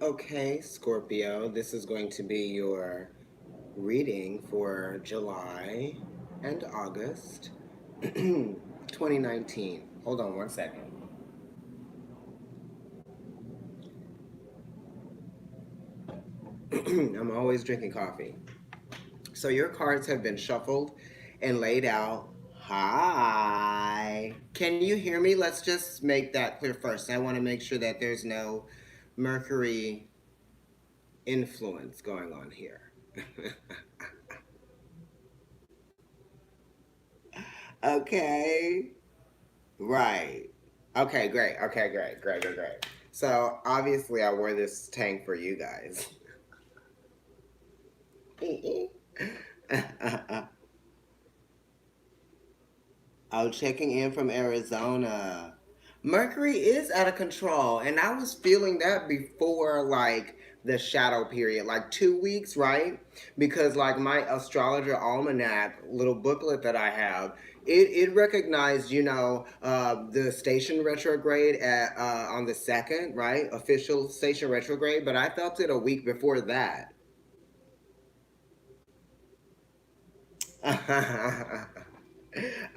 Okay, Scorpio, this is going to be your reading for July and August 2019. Hold on one second. I'm always drinking coffee. So your cards have been shuffled and laid out. Hi. Can you hear me? Let's just make that clear first. I want to make sure that there's no Mercury influence going on here. Okay. Right. Okay, great. Okay, great. Great, great, great. So obviously I wore this tank for you guys. Oh, checking in from Arizona. Mercury is out of control, and I was feeling that before like the shadow period, like 2 weeks, right? Because like my astrologer almanac little booklet that I have, it recognized, the station retrograde at on the second, right? Official station retrograde, but I felt it a week before that.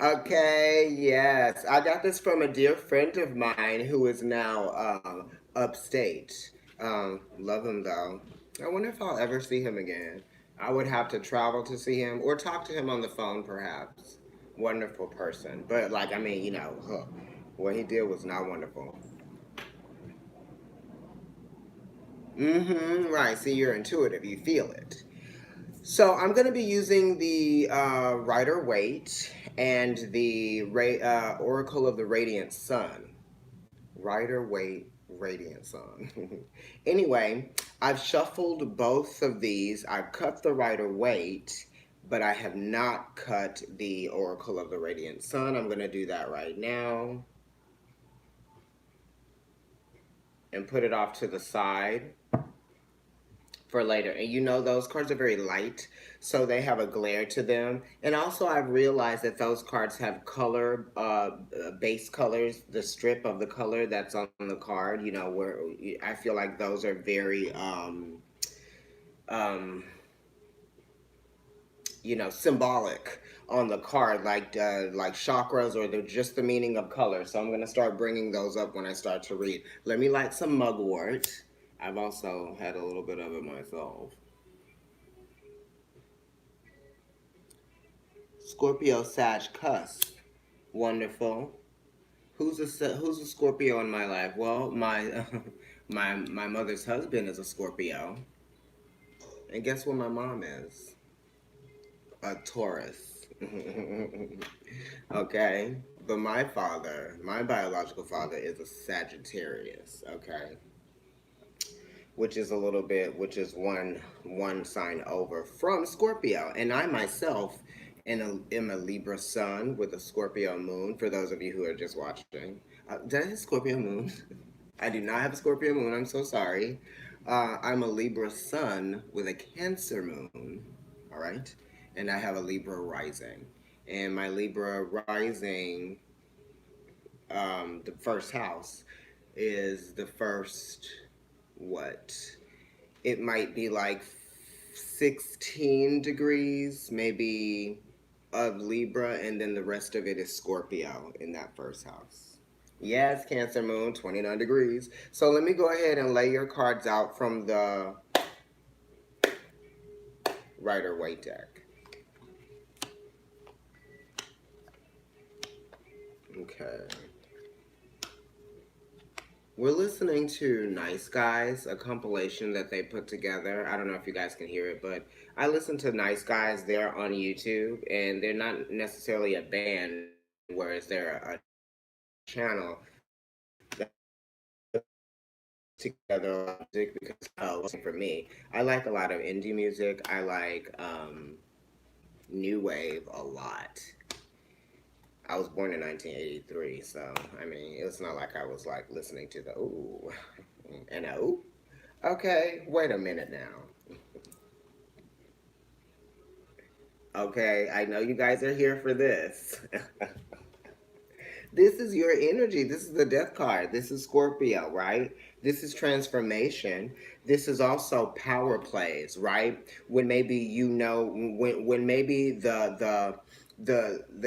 Okay, yes. I got this from a dear friend of mine who is now upstate. Love him though. I wonder if I'll ever see him again. I would have to travel to see him or talk to him on the phone, perhaps. Wonderful person. But, like, I mean, what he did was not wonderful. Mm-hmm, right. See, you're intuitive. You feel it. So I'm going to be using the Rider Waite and the Oracle of the Radiant Sun. Rider Waite Radiant Sun. Anyway, I've shuffled both of these. I've cut the Rider Waite, but I have not cut the Oracle of the Radiant Sun. I'm going to do that right now and put it off to the side for later. And those cards are very light, so they have a glare to them. And also, I've realized that those cards have color, base colors, the strip of the color that's on the card, where I feel like those are very, um, symbolic on the card, like chakras or just the meaning of color. So I'm going to start bringing those up when I start to read. Let me light some mugwort. I've also had a little bit of it myself. Scorpio Sag Cusp. Wonderful. Who's a Scorpio in my life? Well, my my mother's husband is a Scorpio, and guess what my mom is? A Taurus. Okay, but my biological father, is a Sagittarius. Okay, which is one sign over from Scorpio, and I myself am a Libra sun with a Scorpio moon. For those of you who are just watching, did I have Scorpio moon? I do not have a Scorpio moon. I'm so sorry. I'm a Libra sun with a Cancer moon. All right, and I have a Libra rising, and my Libra rising, the first house is the first what it might be like 16 degrees, maybe, of Libra, and then the rest of it is Scorpio in that first house. Yes, Cancer Moon, 29 degrees. So let me go ahead and lay your cards out from the Rider Waite deck. Okay. We're listening to Nice Guys, a compilation that they put together. I don't know if you guys can hear it, but I listen to Nice Guys. They're on YouTube, and they're not necessarily a band, whereas they're a channel that puts together music because for me, I like a lot of indie music. I like new wave a lot. I was born in 1983, so I mean, it's not like I was like listening to the ooh and a ooh. Okay, wait a minute now. Okay, I know you guys are here for this. This is your energy. This is the death card. This is Scorpio, right? This is transformation. This is also power plays, right? When maybe when maybe the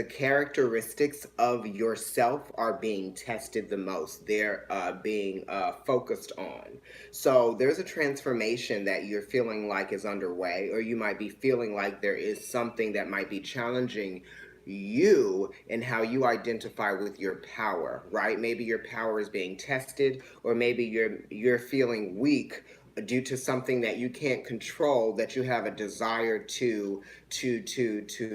characteristics of yourself are being tested the most. They're being focused on. So there's a transformation that you're feeling like is underway, or you might be feeling like there is something that might be challenging you and how you identify with your power, right? Maybe your power is being tested, or maybe you're feeling weak due to something that you can't control, that you have a desire to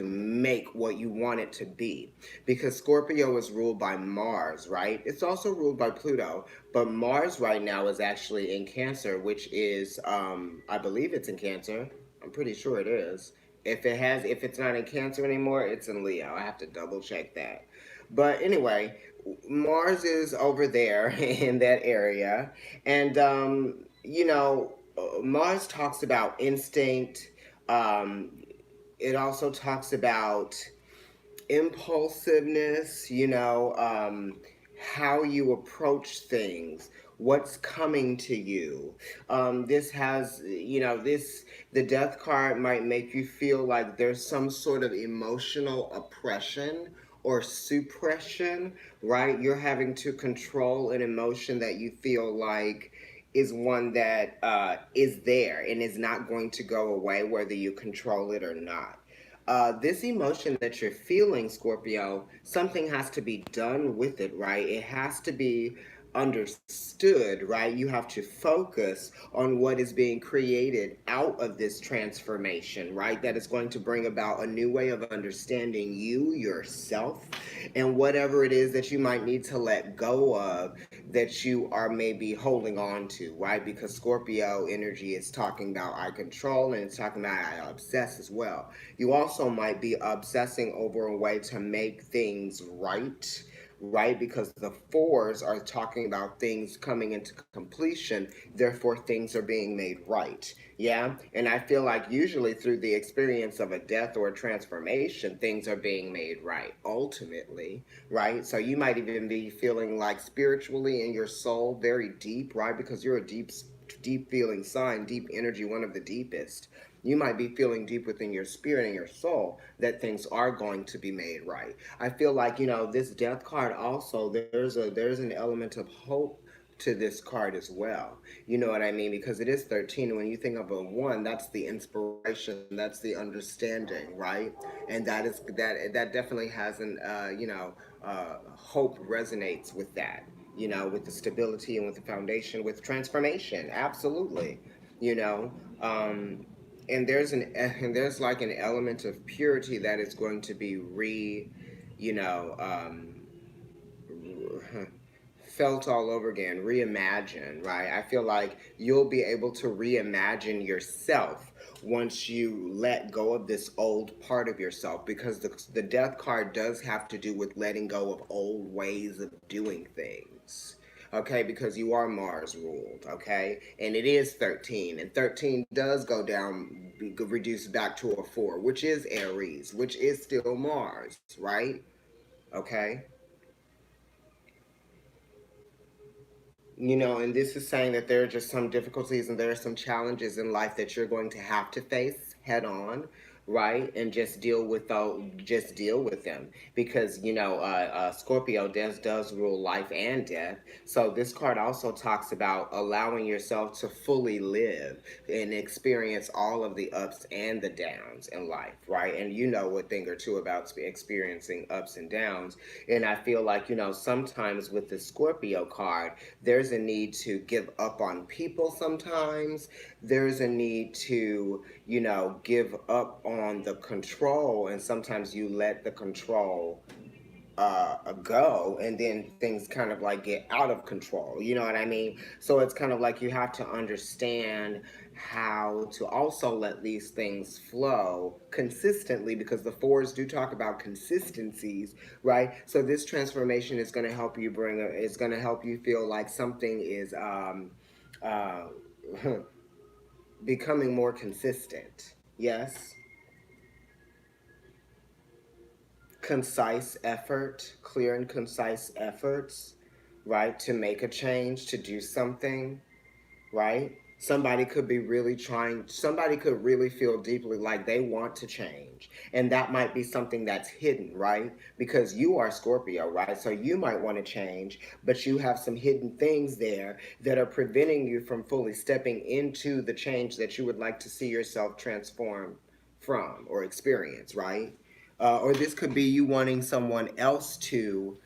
make what you want it to be. Because Scorpio is ruled by Mars, right? It's also ruled by Pluto, but Mars right now is actually in Cancer, which is I believe it's in Cancer. I'm pretty sure it is. If it's not in Cancer anymore, it's in Leo. I have to double check that. But anyway, Mars is over there in that area, and Mars talks about instinct. Um, it also talks about impulsiveness, how you approach things, what's coming to you. This has, the death card might make you feel like there's some sort of emotional oppression or suppression, right? You're having to control an emotion that you feel like is one that is there and is not going to go away, whether you control it or not. This emotion that you're feeling, Scorpio, something has to be done with it, right? It has to be understood, right? You have to focus on what is being created out of this transformation, right? That is going to bring about a new way of understanding you, yourself, and whatever it is that you might need to let go of that you are maybe holding on to, right? Because Scorpio energy is talking about I control, and it's talking about I obsess as well. You also might be obsessing over a way to make things right? Because the fours are talking about things coming into completion, therefore things are being made right. Yeah. And I feel like usually through the experience of a death or a transformation, things are being made right ultimately, right? So you might even be feeling like spiritually in your soul very deep, right? Because you're a deep feeling sign, deep energy, one of the deepest. You might be feeling deep within your spirit and your soul that things are going to be made right. I feel like, this death card also, there's an element of hope to this card as well. You know what I mean? Because it is 13. And when you think of a one, that's the inspiration, that's the understanding, right? And that definitely has hope resonates with that, with the stability and with the foundation, with transformation. Absolutely. You know, um, and there's like an element of purity that is going to be you know um, felt all over again, reimagined, right? I feel like you'll be able to reimagine yourself once you let go of this old part of yourself, because the death card does have to do with letting go of old ways of doing things. Okay, because you are Mars ruled, okay? And it is 13, and 13 does go down, reduce back to a 4, which is Aries, which is still Mars, right? Okay. And this is saying that there are just some difficulties and there are some challenges in life that you're going to have to face head on, right? And just deal with them, because Scorpio does rule life and death. So this card also talks about allowing yourself to fully live and experience all of the ups and the downs in life, right? And you know a thing or two about experiencing ups and downs. And I feel like, sometimes with the Scorpio card, there's a need to give up on people sometimes. There's a need to, give up on the control, and sometimes you let the control go, and then things kind of like get out of control. You know what I mean? So it's kind of like you have to understand how to also let these things flow consistently, because the fours do talk about consistencies, right? So this transformation is going to help you it's going to help you feel like something is uh, becoming more consistent. Yes. concise effort, clear and concise efforts, right, to make a change, to do something, right? Somebody could really feel deeply like they want to change. And that might be something that's hidden, right? Because you are Scorpio, right? So you might want to change, but you have some hidden things there that are preventing you from fully stepping into the change that you would like to see yourself transform from or experience, right? Or this could be you wanting someone else to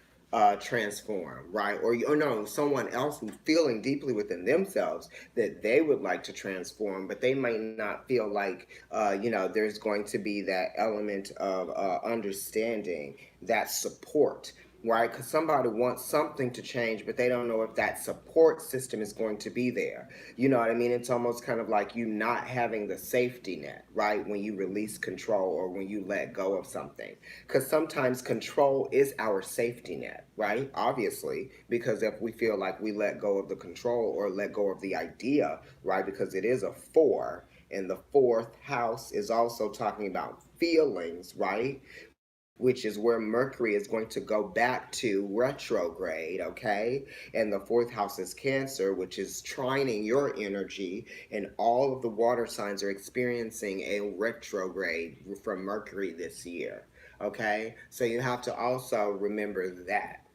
transform, right? Or no, someone else feeling deeply within themselves that they would like to transform, but they might not feel like, there's going to be that element of understanding, that support, right? Because somebody wants something to change, but they don't know if that support system is going to be there. You know what I mean? It's almost kind of like you not having the safety net, right? When you release control or when you let go of something. Because sometimes control is our safety net, right? Obviously, because if we feel like we let go of the control or let go of the idea, right? Because it is a four, and the fourth house is also talking about feelings, right? Which is where Mercury is going to go back to retrograde, okay? And the fourth house is Cancer, which is trining your energy, and all of the water signs are experiencing a retrograde from Mercury this year, okay? So you have to also remember that.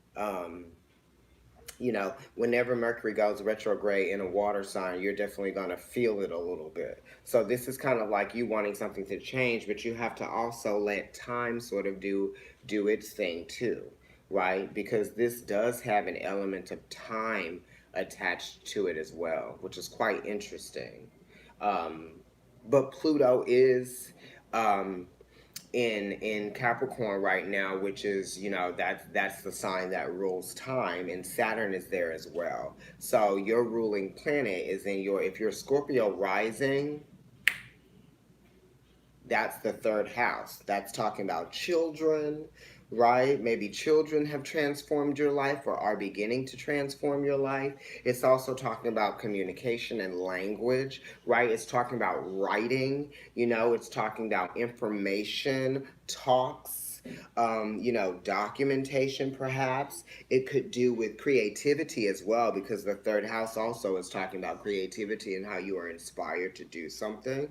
Whenever Mercury goes retrograde in a water sign, you're definitely going to feel it a little bit. So this is kind of like you wanting something to change, but you have to also let time sort of do its thing too, right? Because this does have an element of time attached to it as well, which is quite interesting. Um, but Pluto is um, in Capricorn right now, which is that's the sign that rules time, and Saturn is there as well. So your ruling planet is in your if you're Scorpio rising, that's the third house. That's talking about children, right? Maybe children have transformed your life or are beginning to transform your life. It's also talking about communication and language, right? It's talking about writing, it's talking about information, talks, documentation perhaps. It could do with creativity as well, because the third house also is talking about creativity and how you are inspired to do something.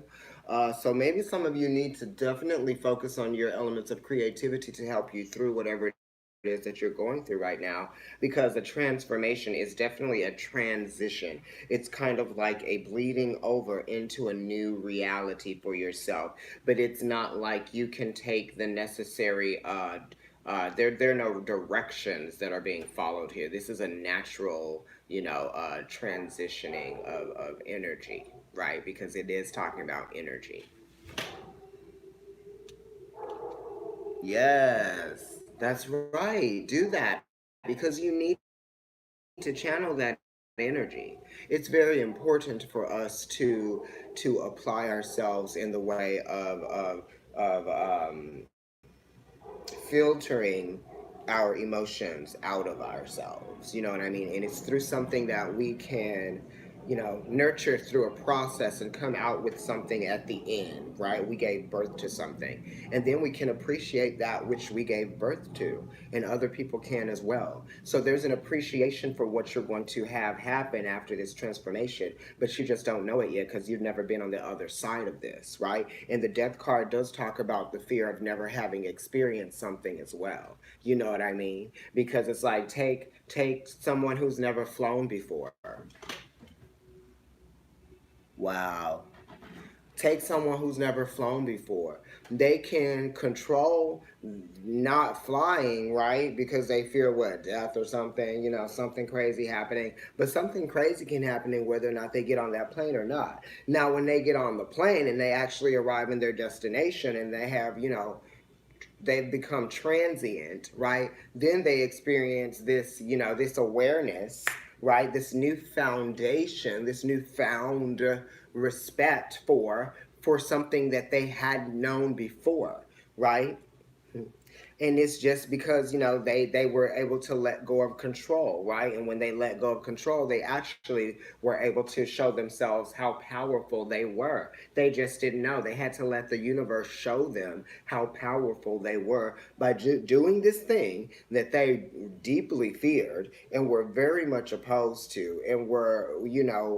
So maybe some of you need to definitely focus on your elements of creativity to help you through whatever it is that you're going through right now, because a transformation is definitely a transition. It's kind of like a bleeding over into a new reality for yourself, but it's not like you can take the necessary there are no directions that are being followed here. This is a natural, transitioning of energy, right? Because it is talking about energy. Yes, that's right. Do that because you need to channel that energy. It's very important for us to apply ourselves in the way of filtering our emotions out of ourselves. You know what I mean? And it's through something that we can, nurture through a process and come out with something at the end, right? We gave birth to something. And then we can appreciate that which we gave birth to, and other people can as well. So there's an appreciation for what you're going to have happen after this transformation, but you just don't know it yet because you've never been on the other side of this, right? And the death card does talk about the fear of never having experienced something as well. You know what I mean? Because it's like take someone who's never flown before. Wow. Take someone who's never flown before. They can control not flying, right? Because they fear what? Death or something, something crazy happening. But something crazy can happen in whether or not they get on that plane or not. Now, when they get on the plane and they actually arrive in their destination and they have, they've become transient, right? Then they experience this, this awareness, right? This new foundation, this newfound respect for something that they had known before, right? And it's just because they were able to let go of control, right? And when they let go of control, they actually were able to show themselves how powerful they were. They just didn't know. They had to let the universe show them how powerful they were by doing this thing that they deeply feared and were very much opposed to, and were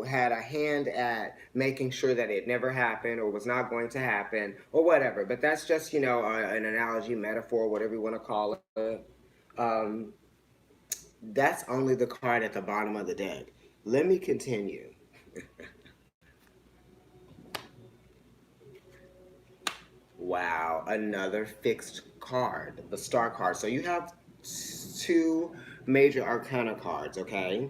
had a hand at making sure that it never happened or was not going to happen or whatever. But that's just an analogy, metaphor, whatever you want to call it. um, that's only the card at the bottom of the deck. Let me continue. Wow, another fixed card, the star card. So you have two major arcana cards, okay?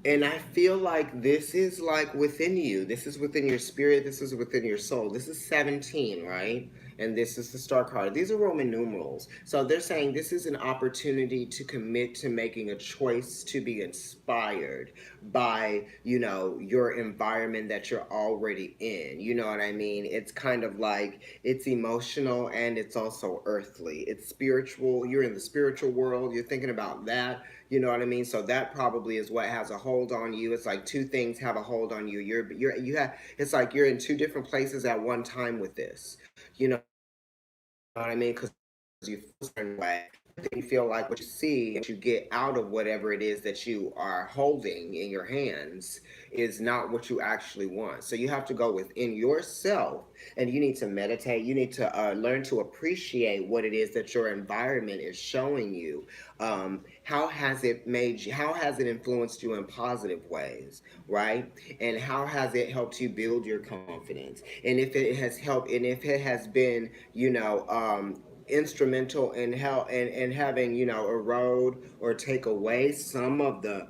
And I feel like this is like within you. This is within your spirit. This is within your soul. This is 17, right? And this is the star card. These are Roman numerals. So they're saying this is an opportunity to commit to making a choice to be inspired by, your environment that you're already in. You know what I mean? It's kind of like it's emotional and it's also earthly. It's spiritual. You're in the spiritual world. You're thinking about that. You know what I mean? So that probably is what has a hold on you. It's like two things have a hold on you. You have it's like you're in two different places at one time with this. You know what I mean? Because you feel a certain way. Then you feel like what you see and you get out of whatever it is that you are holding in your hands is not what you actually want. So you have to go within yourself and you need to meditate. You need to learn to appreciate what it is that your environment is showing you. How has it made you? How has it influenced you in positive ways, right? And how has it helped you build your confidence? And if it has helped, and if it has been, instrumental in help and having erode or take away some of the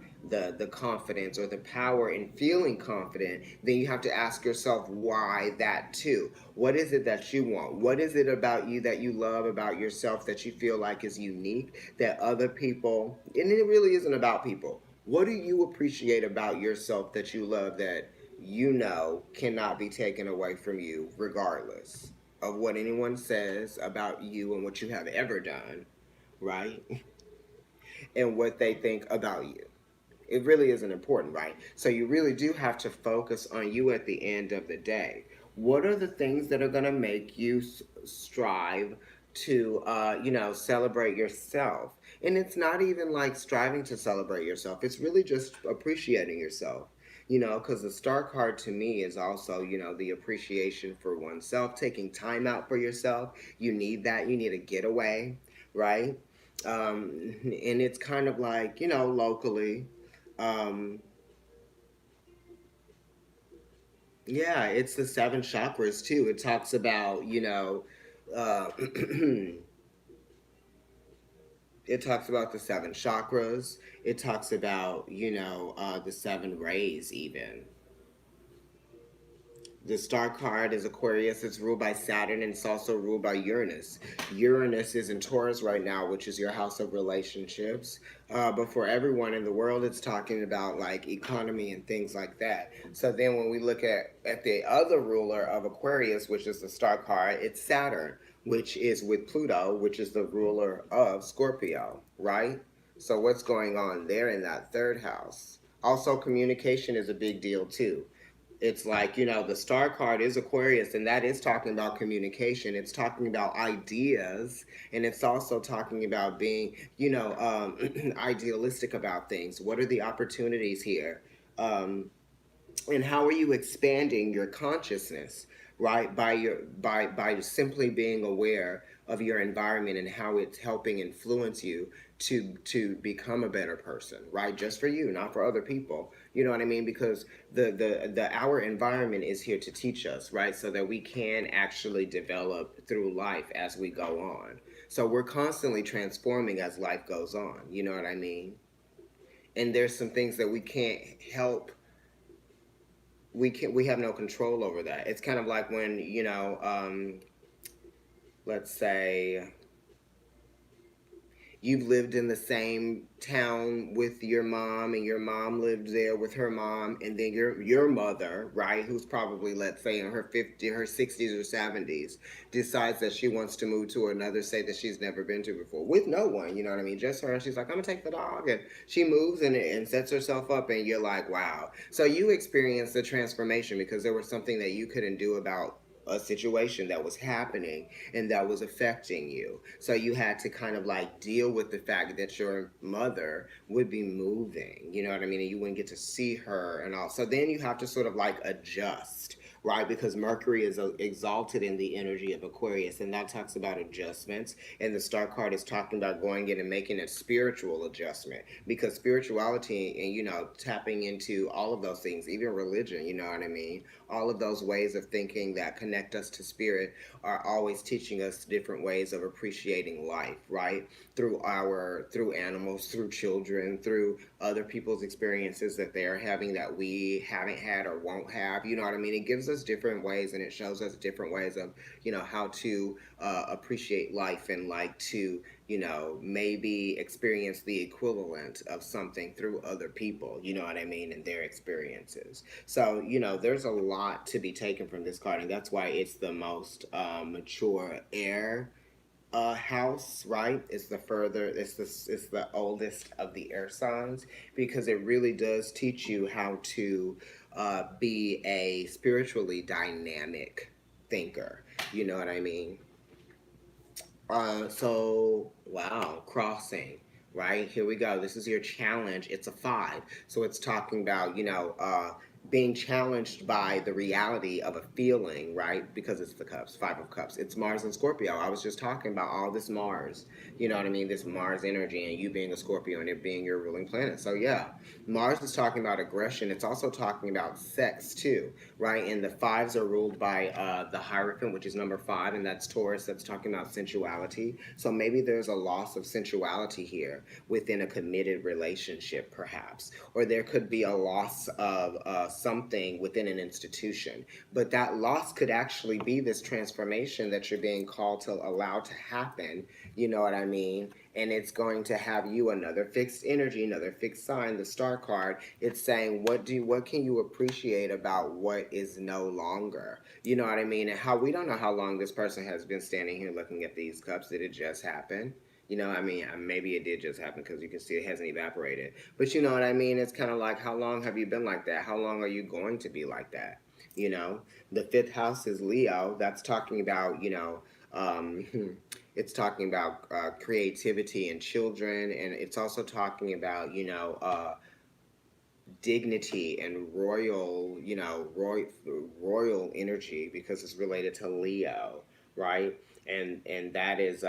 confidence or the power in feeling confident, then you have to ask yourself why that too. What is it that you want? What is it about you that you love about yourself that you feel like is unique that other people, and it really isn't about people. What do you appreciate about yourself that you love that cannot be taken away from you regardless of what anyone says about you and what you have ever done, right? And what they think about you. It really isn't important, right? So you really do have to focus on you at the end of the day. What are the things that are going to make you strive to, celebrate yourself? And it's not even like striving to celebrate yourself. It's really just appreciating yourself. Because the star card to me is also, the appreciation for oneself, taking time out for yourself. You need that. You need a getaway, right? And it's kind of like, locally. Um, yeah, it's the seven chakras too. It talks about, uh, it talks about the seven chakras. It talks about, the seven rays, even. The star card is Aquarius. It's ruled by Saturn and it's also ruled by Uranus. Uranus is in Taurus right now, which is your house of relationships. But for everyone in the world, it's talking about like economy and things like that. So then when we look at the other ruler of Aquarius, which is the star card, it's Saturn, which is with Pluto, which is the ruler of Scorpio, right? So what's going on there in that third house? Also, communication is a big deal too. It's like the star card is Aquarius, and that is talking about communication. It's talking about ideas, and it's also talking about being idealistic about things. What are the opportunities here? um, and how are you expanding your consciousness, right, by simply being aware of your environment and how it's helping influence you to become a better person, right, just for you, not for other people. You know what I mean? Because the our environment is here to teach us, right, so that we can actually develop through life as we go on. So we're constantly transforming as life goes on. You know what I mean? And there's some things that we can't help. We have no control over that. It's kind of like when let's say you've lived in the same town with your mom, and your mom lived there with her mom, and then your mother, right, who's probably, let's say, in her 60s or 70s, decides that she wants to move to another state that she's never been to before with no one, you know what I mean, just her, and she's like, I'm gonna take the dog, and she moves and sets herself up, and you're like, wow. So you experienced the transformation because there was something that you couldn't do about a situation that was happening and that was affecting you. So you had to kind of like deal with the fact that your mother would be moving, you know what I mean? And you wouldn't get to see her and all. So then you have to sort of like adjust, right? Because Mercury is exalted in the energy of Aquarius, and that talks about adjustments. And the star card is talking about going in and making a spiritual adjustment, because spirituality and, you know, tapping into all of those things, even religion, you know what I mean? All of those ways of thinking that connect us to spirit are always teaching us different ways of appreciating life, right? Through animals, through children, through other people's experiences that they're having that we haven't had or won't have. You know what I mean? It gives us different ways, and it shows us different ways of, you know, how to appreciate life, and like to, you know, maybe experience the equivalent of something through other people, you know what I mean, and their experiences. So, you know, there's a lot to be taken from this card, and that's why it's the most mature air house, right? It's the oldest of the air signs, because it really does teach you how to be a spiritually dynamic thinker. You know what I mean? So wow, crossing, right? Here we go. This is your challenge. It's a five. So it's talking about, you know, being challenged by the reality of a feeling, right? Because it's the cups, five of cups. It's Mars and Scorpio. I was just talking about all this Mars, you know what I mean? This Mars energy, and you being a Scorpio and it being your ruling planet. So yeah, Mars is talking about aggression. It's also talking about sex too, right? And the fives are ruled by the Hierophant, which is number five, and that's Taurus. That's talking about sensuality. So maybe there's a loss of sensuality here within a committed relationship, perhaps, or there could be a loss of something within an institution. But that loss could actually be this transformation that you're being called to allow to happen. You know what I mean? And it's going to have you another fixed energy, another fixed sign, the star card. It's saying, what can you appreciate about what is no longer? You know what I mean? And how we don't know how long this person has been standing here looking at these cups. Did it just happen? You know, I mean, maybe it did just happen, because you can see it hasn't evaporated. But you know what I mean? It's kind of like, how long have you been like that? How long are you going to be like that? You know, the fifth house is Leo. That's talking about, you know, um, it's talking about creativity and children, and it's also talking about, you know, dignity and royal, you know, royal energy, because it's related to Leo, right? And that is,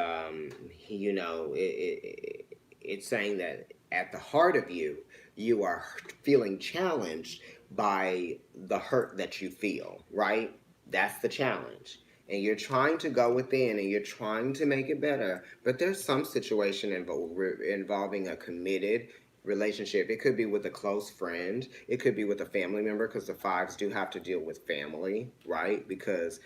you know, it's saying that at the heart of you, you are feeling challenged by the hurt that you feel, right? That's the challenge. And you're trying to go within and you're trying to make it better, but there's some situation involving a committed relationship. It could be with a close friend. It could be with a family member, because the fives do have to deal with family, right? Because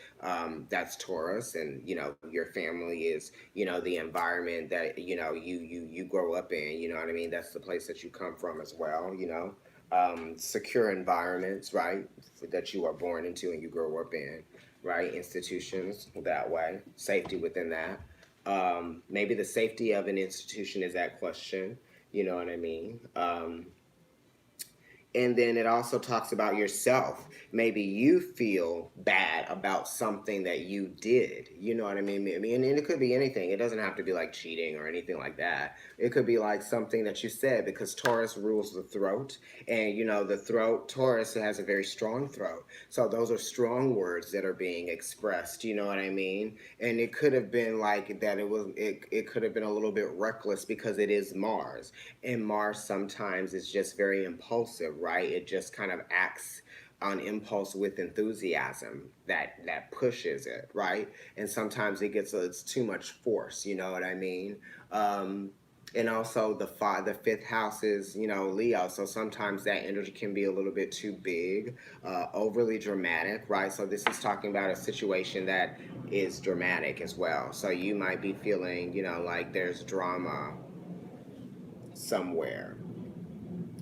that's Taurus, and you know your family is, you know, the environment that, you know, you grow up in. You know what I mean? That's the place that you come from as well. You know, secure environments, right? That you are born into and you grow up in, right? Institutions that way, safety within that. Maybe the safety of an institution is at question. You know what I mean? And then it also talks about yourself. Maybe you feel bad about something that you did. You know what I mean? And it could be anything. It doesn't have to be like cheating or anything like that. It could be like something that you said, because Taurus rules the throat. And, you know, the throat, Taurus has a very strong throat. So those are strong words that are being expressed. You know what I mean? And it could have been like that. It could have been a little bit reckless, because it is Mars. And Mars sometimes is just very impulsive, right? It just kind of acts on impulse with enthusiasm that pushes it, right? And sometimes it's too much force. You know what I mean? Um, and also the fifth house is, you know, Leo. So sometimes that energy can be a little bit too big, overly dramatic, right? So this is talking about a situation that is dramatic as well. So you might be feeling, you know, like there's drama somewhere.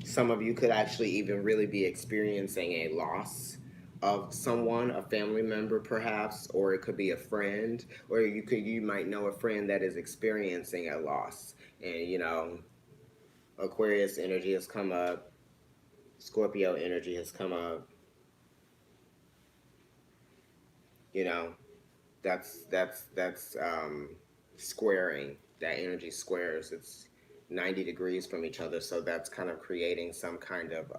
Some of you could actually even really be experiencing a loss of someone, a family member perhaps, or it could be a friend, or you might know a friend that is experiencing a loss. And Aquarius energy has come up, Scorpio energy has come up, you know, that's squaring. That energy squares. It's 90 degrees from each other, so that's kind of creating some kind of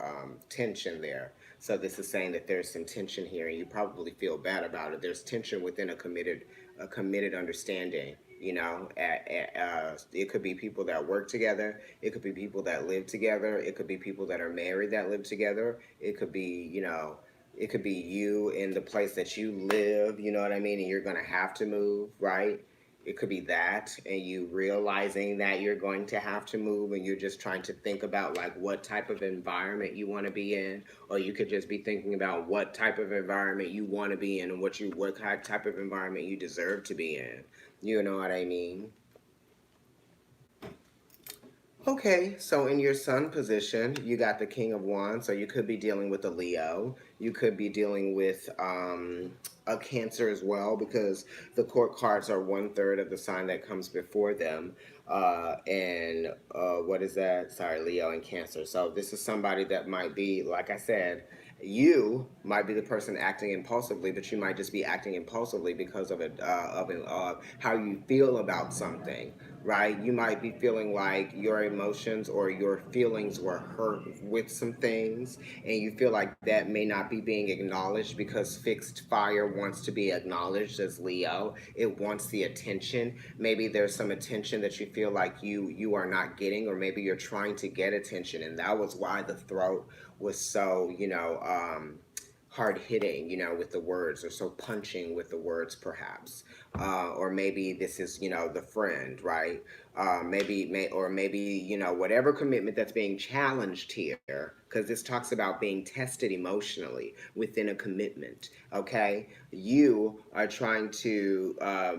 tension there. So this is saying that there's some tension here, and you probably feel bad about it. There's tension within a committed understanding. It could be people that work together. It could be people that live together. It could be people that are married that live together. It could be you in the place that you live, you know what I mean? And you're going to have to move, right? It could be that, and you realizing that you're going to have to move, and you're just trying to think about like what type of environment you want to be in, or you could just be thinking about what type of environment you want to be in, and what type of environment you deserve to be in. You know what I mean? Okay, so in your sun position, you got the King of Wands, so you could be dealing with a Leo. You could be dealing with a Cancer as well, because the court cards are 1/3 of the sign that comes before them. And what is that? Sorry, Leo and Cancer. So this is somebody that might be, like I said, you might be the person acting impulsively, but you might just be acting impulsively because of how you feel about something, right? You might be feeling like your emotions or your feelings were hurt with some things, and you feel like that may not be being acknowledged because fixed fire wants to be acknowledged as Leo. It wants the attention. Maybe there's some attention that you feel like you are not getting, or maybe you're trying to get attention, and that was why the throat was so hard hitting, with the words, or so punching with the words, perhaps. Or maybe this is, the friend, right? Maybe whatever commitment that's being challenged here, because this talks about being tested emotionally within a commitment. Okay, you are trying to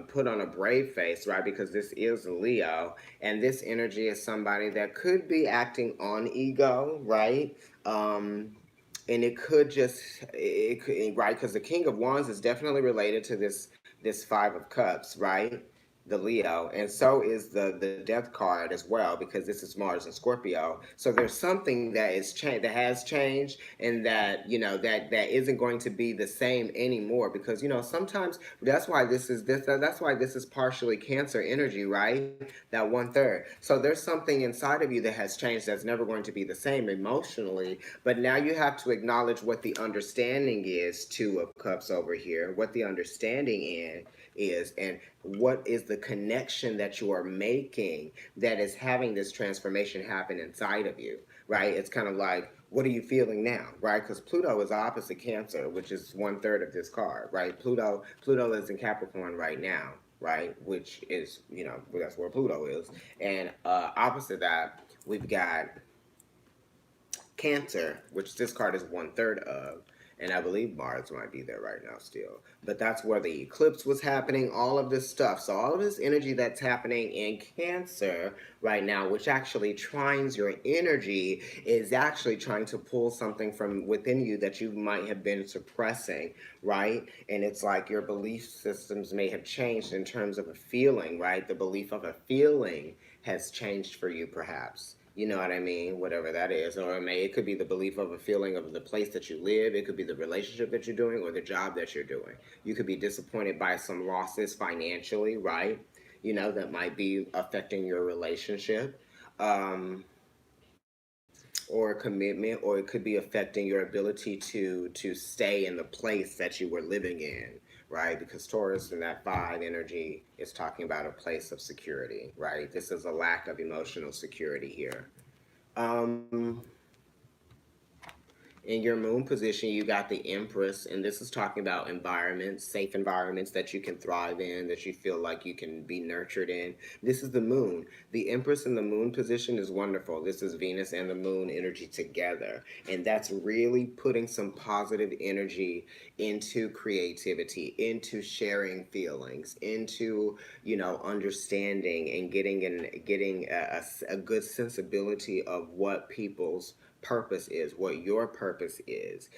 put on a brave face, right? Because this is Leo, and this energy is somebody that could be acting on ego, right? And it could just it could, right, because the King of Wands is definitely related to this Five of Cups, right? The Leo, and so is the Death card as well, because this is Mars and Scorpio. So there's something that has changed, and that isn't going to be the same anymore, because sometimes that's why this is partially Cancer energy, right? That 1/3. So there's something inside of you that has changed, that's never going to be the same emotionally, but now you have to acknowledge what the understanding is. Two of Cups over here, what the understanding is, and what is the connection that you are making that is having this transformation happen inside of you, right? It's kind of like, what are you feeling now, right? Because Pluto is opposite Cancer, which is 1/3 of this card, right? Pluto is in Capricorn right now, right? Which is, that's where Pluto is. And opposite that, we've got Cancer, which this card is 1/3 of, and I believe Mars might be there right now still. But that's where the eclipse was happening, all of this stuff. So all of this energy that's happening in Cancer right now, which actually trines your energy, is actually trying to pull something from within you that you might have been suppressing, right? And it's like your belief systems may have changed in terms of a feeling, right? The belief of a feeling has changed for you, perhaps. You know what I mean? Whatever that is. Or it could be the belief of a feeling of the place that you live. It could be the relationship that you're doing, or the job that you're doing. You could be disappointed by some losses financially, right? That might be affecting your relationship. Um, or a commitment, or it could be affecting your ability to stay in the place that you were living in, right? Because Taurus in that 5 energy is talking about a place of security, right? This is a lack of emotional security here. Um, In your moon position, you got the Empress, and this is talking about environments, safe environments that you can thrive in, that you feel like you can be nurtured in. This is the moon. The Empress in the moon position is wonderful. This is Venus and the moon energy together. And that's really putting some positive energy into creativity, into sharing feelings, into, understanding and getting a good sensibility of what people's purpose is, what your purpose is.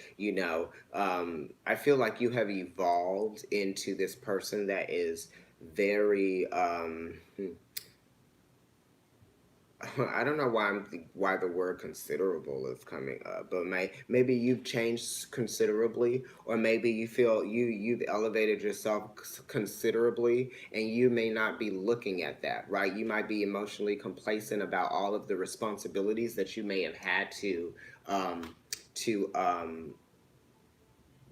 I feel like you have evolved into this person that is very I don't know why the word considerable is coming up, but maybe you've changed considerably, or maybe you feel you've elevated yourself considerably, and you may not be looking at that, right? You might be emotionally complacent about all of the responsibilities that you may have had um, to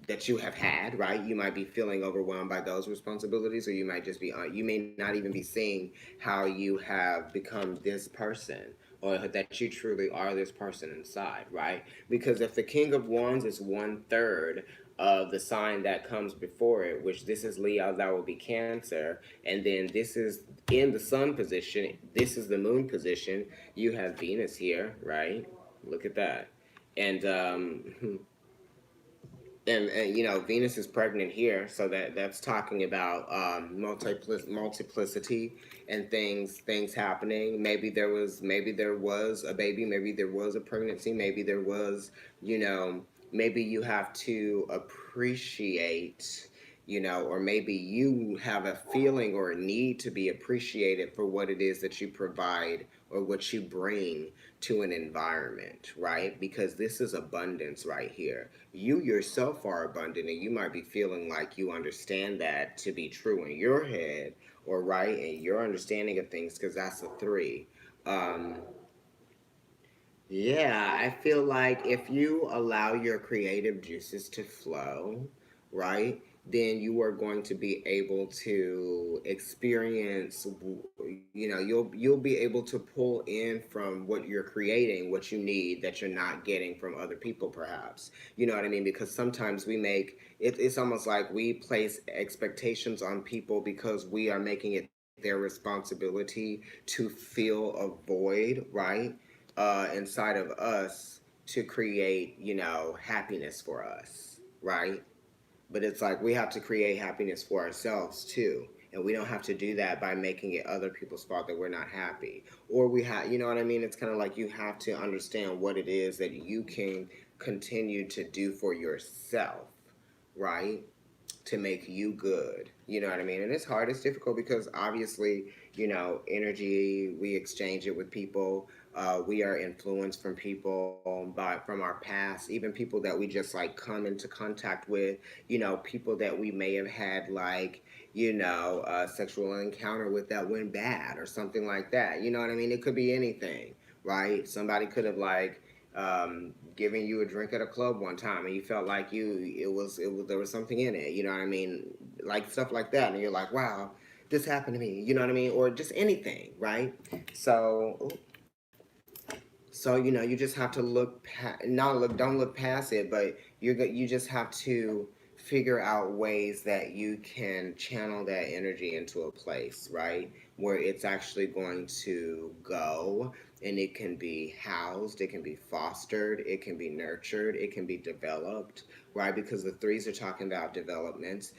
that you have had, right? You might be feeling overwhelmed by those responsibilities, or you might just be, you may not even be seeing how you have become this person, or that you truly are this person inside, right? Because if the King of Wands is 1/3 of the sign that comes before it, which this is Leo, that will be Cancer, and then this is in the Sun position, this is the Moon position, you have Venus here, right? Look at that. And Venus is pregnant here, so that's talking about multiplicity and things happening. Maybe there was a baby, maybe there was a pregnancy, maybe there was, maybe you have to appreciate, or maybe you have a feeling or a need to be appreciated for what it is that you provide or what you bring to an environment, right? Because this is abundance right here. You yourself are abundant, and you might be feeling like you understand that to be true in your head, or right in your understanding of things, because that's a three. um, yeah, I feel like if you allow your creative juices to flow, right, then you are going to be able to experience, you'll be able to pull in from what you're creating, what you need that you're not getting from other people, perhaps. You know what I mean? Because sometimes it's almost like we place expectations on people because we are making it their responsibility to fill a void, right? Inside of us to create, happiness for us, right? But it's like we have to create happiness for ourselves too. And we don't have to do that by making it other people's fault that we're not happy. Or you know what I mean? It's kind of like you have to understand what it is that you can continue to do for yourself, right? To make you good. You know what I mean? And it's hard, it's difficult because obviously, energy, we exchange it with people. We are influenced from people, from our past, even people that we just like come into contact with, people that we may have had like, a sexual encounter with that went bad or something like that. You know what I mean? It could be anything, right? Somebody could have like giving you a drink at a club one time and you felt like it was there was something in it, you know what I mean, like stuff like that, and you're like, wow, this happened to me, you know what I mean, or just anything, right? So so you just have to not look don't look past it, but you just have to figure out ways that you can channel that energy into a place, right, where it's actually going to go, and it can be housed, it can be fostered, it can be nurtured, it can be developed, right? Because the threes are talking about development,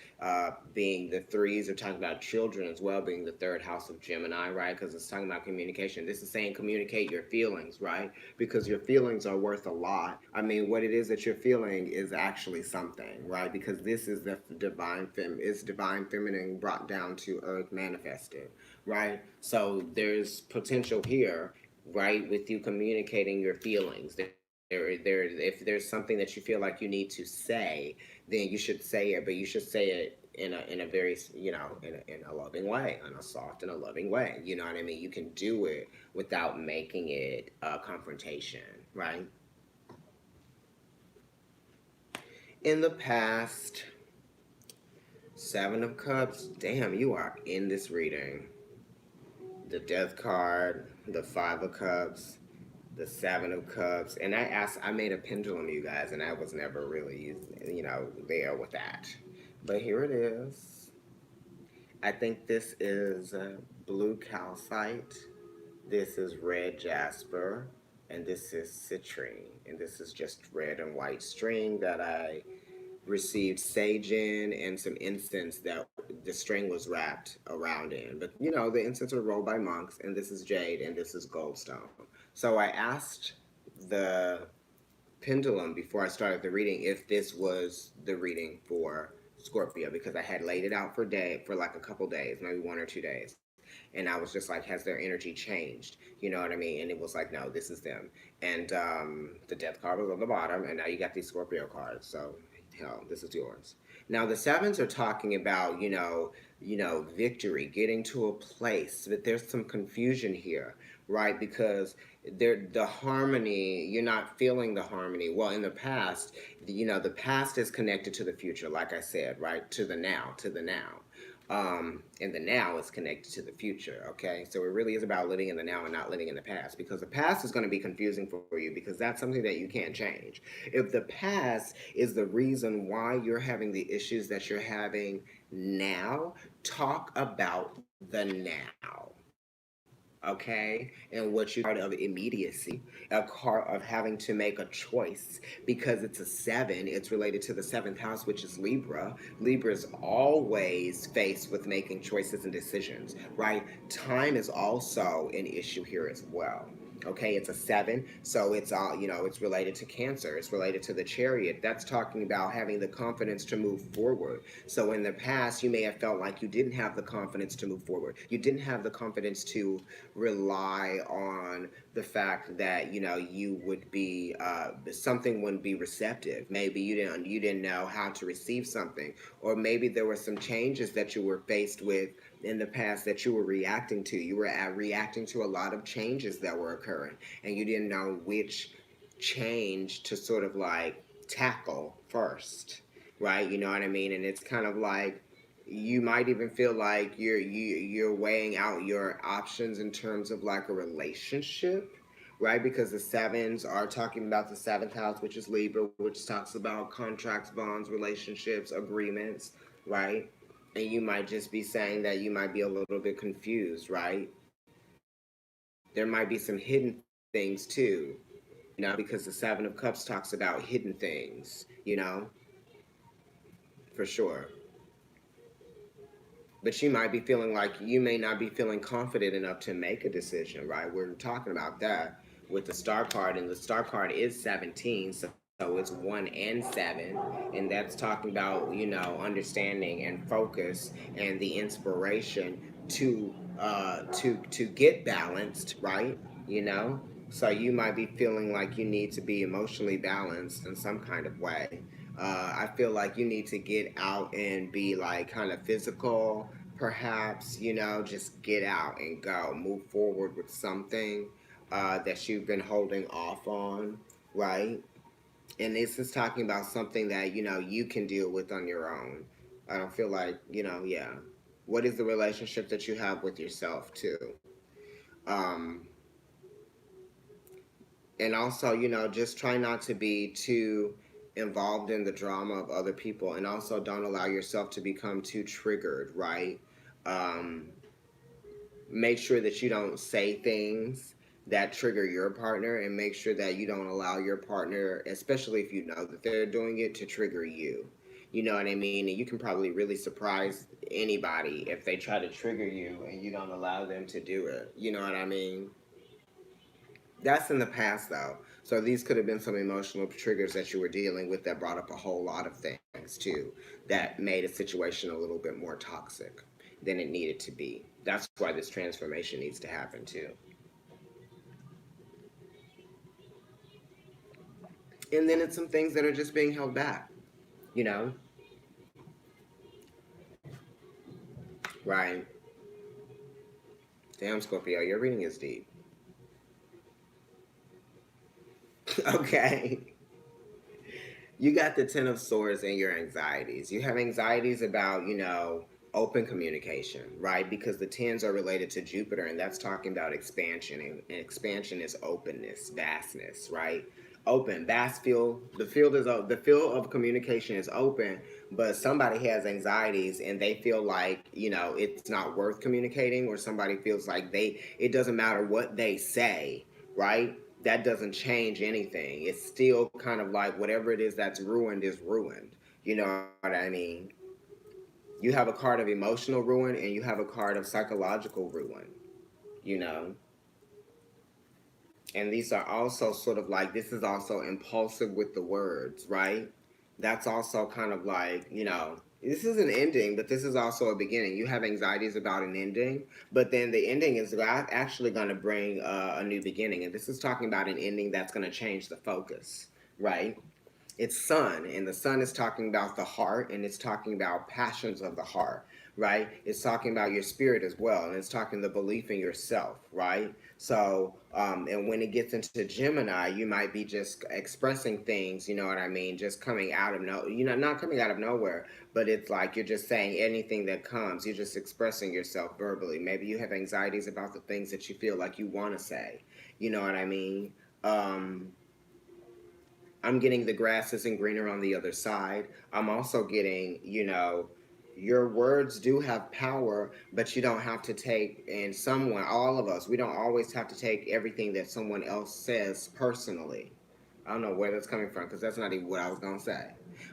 being the threes are talking about children as well, being the third house of Gemini, right? Because it's talking about communication. This is saying communicate your feelings, right? Because your feelings are worth a lot. I mean, what it is that you're feeling is actually something, right? Because this is the it's divine feminine brought down to earth manifested, right? So there's potential here, right, with you communicating your feelings. If there's something that you feel like you need to say, then you should say it, but you should say it in a very, in a loving way, in a soft and a loving way. You know what I mean? You can do it without making it a confrontation, right? In the past, Seven of Cups. Damn, you are in this reading. The Death card, the Five of Cups. The Seven of Cups. And I made a pendulum, you guys, and I was never really, there with that. But here it is. I think this is blue calcite. This is red jasper. And this is citrine. And this is just red and white string that I received sage in and some incense that the string was wrapped around in. But the incense were rolled by monks, and this is jade and this is goldstone. So I asked the pendulum before I started the reading if this was the reading for Scorpio, because I had laid it out for like a couple days, maybe 1 or 2 days. And I was just like, has their energy changed? You know what I mean? And it was like, no, this is them. And the death card was on the bottom, and now you got these Scorpio cards. So, hell, this is yours. Now the sevens are talking about, victory, getting to a place, but there's some confusion here, right? Because the harmony, you're not feeling the harmony. Well, in the past, the past is connected to the future, like I said, right? To the now. And the now is connected to the future. Okay, so it really is about living in the now and not living in the past, because the past is going to be confusing for you, because that's something that you can't change. If the past is the reason why you're having the issues that you're having now, talk about the now. Okay, and what you part of immediacy, a card of having to make a choice, because it's a seven. It's related to the seventh house, which is Libra. Libra is always faced with making choices and decisions, right? Time is also an issue here as well. Okay, it's a seven, so it's all, it's related to Cancer. It's related to the Chariot. That's talking about having the confidence to move forward. So in the past, you may have felt like you didn't have the confidence to move forward. You didn't have the confidence to rely on the fact that you would be something wouldn't be receptive. Maybe you didn't know how to receive something, or maybe there were some changes that you were faced with in the past that you were reacting to. You were reacting to a lot of changes that were occurring, and you didn't know which change to sort of like tackle first, right? You know what I mean? And it's kind of like you might even feel like you're weighing out your options in terms of like a relationship, right? Because the sevens are talking about the seventh house, which is Libra, which talks about contracts, bonds, relationships, agreements, right? And you might just be saying that you might be a little bit confused, right? There might be some hidden things too, because the Seven of Cups talks about hidden things, for sure. But you might be feeling like you may not be feeling confident enough to make a decision, right? We're talking about that with the star card, and the star card is 17, so it's 1 and 7, and that's talking about understanding and focus and the inspiration to get balanced, right? You know, so you might be feeling like you need to be emotionally balanced in some kind of way. I feel like you need to get out and be like kind of physical, perhaps, just get out and go, move forward with something that you've been holding off on, right? And this is talking about something that, you can deal with on your own. I don't feel like, yeah. What is the relationship that you have with yourself, too? Um, and also just try not to be too involved in the drama of other people, and also don't allow yourself to become too triggered, right? um, Make sure that you don't say things that trigger your partner, and make sure that you don't allow your partner, especially if you know that they're doing it, to trigger you. You know what I mean? And you can probably really surprise anybody if they try to trigger you and you don't allow them to do it. You know what I mean? That's in the past, though. So these could have been some emotional triggers that you were dealing with that brought up a whole lot of things, too, that made a situation a little bit more toxic than it needed to be. That's why this transformation needs to happen, too. And then it's some things that are just being held back, you know? Right. Damn, Scorpio, your reading is deep. Okay. You got the Ten of Swords and your anxieties. You have anxieties about, open communication, right? Because the tens are related to Jupiter, and that's talking about expansion, and expansion is openness, vastness, right? Open, vast field. The field of communication is open, but somebody has anxieties and they feel like it's not worth communicating, or somebody feels like it doesn't matter what they say, right? That doesn't change anything. It's still kind of like whatever it is that's ruined is ruined. You know what I mean? You have a card of emotional ruin and you have a card of psychological ruin, you know. And these are also sort of like, this is also impulsive with the words, right? That's also kind of like, this is an ending, but this is also a beginning. You have anxieties about an ending, but then the ending is actually going to bring a new beginning. And this is talking about an ending that's going to change the focus, right? It's sun, and the sun is talking about the heart, and it's talking about passions of the heart, right? It's talking about your spirit as well, and it's talking the belief in yourself, right? So and when it gets into Gemini, you might be just expressing things, you know what I mean, just coming out of not coming out of nowhere, but it's like you're just saying anything that comes. You're just expressing yourself verbally. Maybe you have anxieties about the things that you feel like you want to say, you know what I mean. I'm getting the grass isn't greener on the other side. I'm also getting, your words do have power, but you don't have to take, and someone, all of us, we don't always have to take everything that someone else says personally. I don't know where that's coming from because that's not even what I was going to say.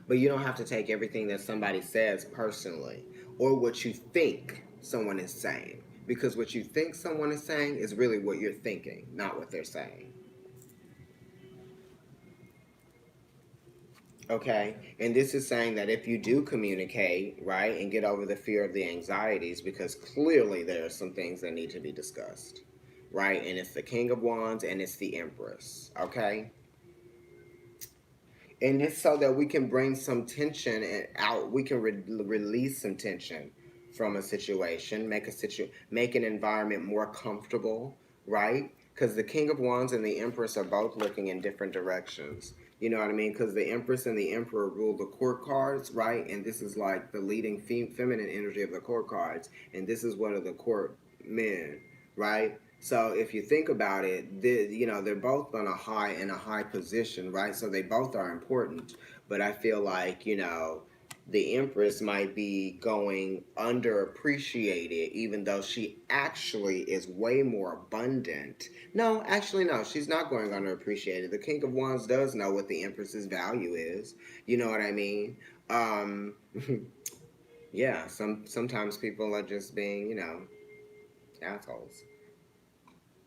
But you don't have to take everything that somebody says personally, or what you think someone is saying. Because what you think someone is saying is really what you're thinking, not what they're saying. Okay, and this is saying that if you do communicate, right, and get over the fear of the anxieties, because clearly there are some things that need to be discussed, right? And it's the King of Wands and it's the Empress, okay? And it's so that we can bring some tension out. We can release some tension from a situation, make an environment more comfortable, right? Because the King of Wands and the Empress are both looking in different directions. You know what I mean? Because the Empress and the Emperor rule the court cards, right? And this is like the leading feminine energy of the court cards, and this is one of the court men, right? So if you think about it, they're both on a high position, right? So they both are important. But I feel like, the Empress might be going underappreciated, even though she actually is way more abundant. No, actually, no, she's not going underappreciated. The King of Wands does know what the Empress's value is. You know what I mean? Um, yeah, sometimes people are just being, assholes.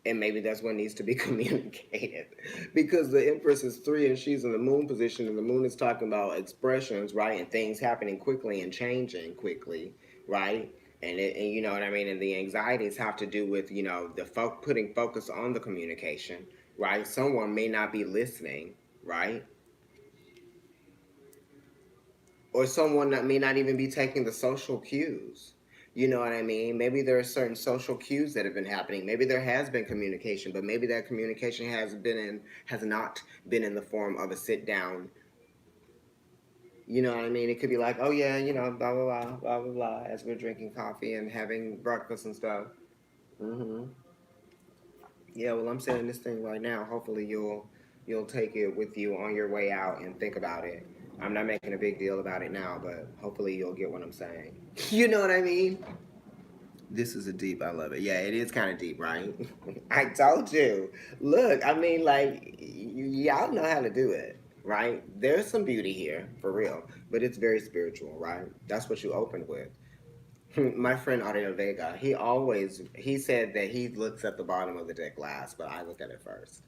And maybe that's what needs to be communicated, because the Empress is 3 and she's in the moon position, and the moon is talking about expressions, right, and things happening quickly and changing quickly, right? And you know what I mean, and the anxieties have to do with putting focus on the communication, right? Someone may not be listening, right? Or someone that may not even be taking the social cues. You know what I mean? Maybe there are certain social cues that have been happening. Maybe there has been communication, but maybe that communication has not been in the form of a sit down. You know what I mean? It could be like, oh yeah, blah blah blah blah blah blah, as we're drinking coffee and having breakfast and stuff. Hmm. Yeah, well, I'm saying this thing right now. Hopefully, you'll take it with you on your way out and think about it. I'm not making a big deal about it now, but hopefully you'll get what I'm saying. You know what I mean? This is a deep. I love it. Yeah, it is kind of deep, right? I told you. Look, I mean, like, y'all know how to do it, right? There's some beauty here, for real, but it's very spiritual, right? That's what you opened with. My friend Audio Vega, he said that he looks at the bottom of the deck last, but I look at it first.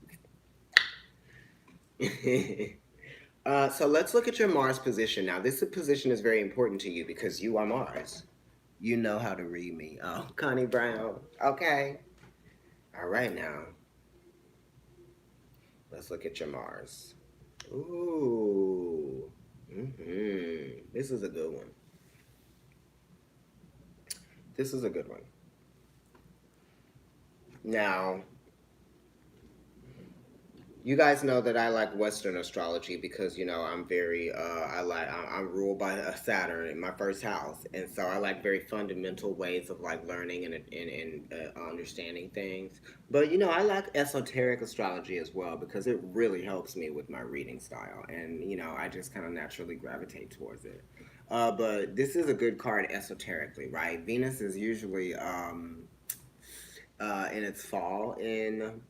So let's look at your Mars position now. This position is very important to you because you are Mars. You know how to read me. Oh, Connie Brown. Okay. All right, now. Let's look at your Mars. Ooh. This is a good one. This is a good one. Now, You guys know that I like Western astrology because I'm very I'm ruled by a Saturn in my first house, and so I like very fundamental ways of like learning and understanding things. But I like esoteric astrology as well because it really helps me with my reading style, and I just kind of naturally gravitate towards it. But this is a good card esoterically, right? Venus is usually in its fall in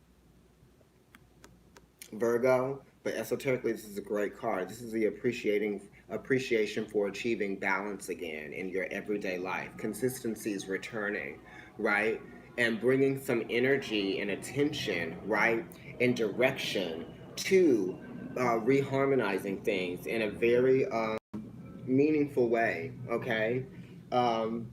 Virgo, but esoterically, this is a great card. This is the appreciation for achieving balance again in your everyday life. Consistency is returning, right? And bringing some energy and attention, right, and direction to reharmonizing things in a very meaningful way. Okay, um,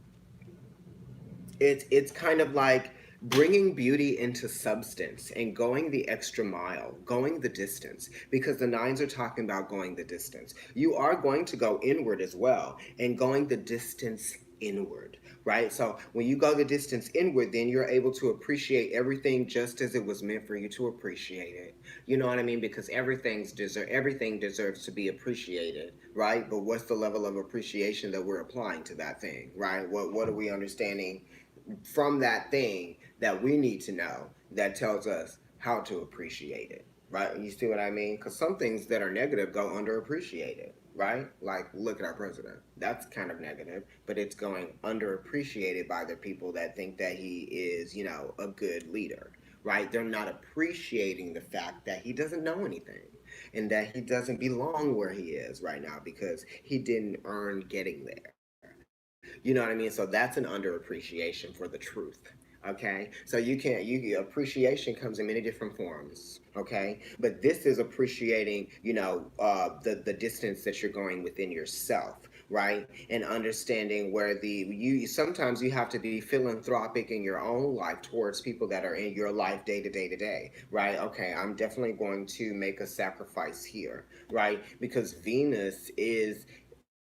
it's kind of like bringing beauty into substance and going the extra mile, going the distance, because the nines are talking about going the distance. You are going to go inward as well, and going the distance inward, right? So when you go the distance inward, then you're able to appreciate everything just as it was meant for you to appreciate it. You know what I mean? Because everything deserves to be appreciated, right? But what's the level of appreciation that we're applying to that thing, right? What are we understanding from that thing that we need to know that tells us how to appreciate it, right? You see what I mean? Because some things that are negative go underappreciated, right? Like, look at our president. That's kind of negative, but it's going underappreciated by the people that think that he is, a good leader, right? They're not appreciating the fact that he doesn't know anything and that he doesn't belong where he is right now because he didn't earn getting there. You know what I mean? So that's an underappreciation for the truth. Okay, so appreciation comes in many different forms. Okay, but this is appreciating, the distance that you're going within yourself, right? And understanding where you sometimes you have to be philanthropic in your own life towards people that are in your life day to day to day, right? Okay, I'm definitely going to make a sacrifice here, right? Because Venus is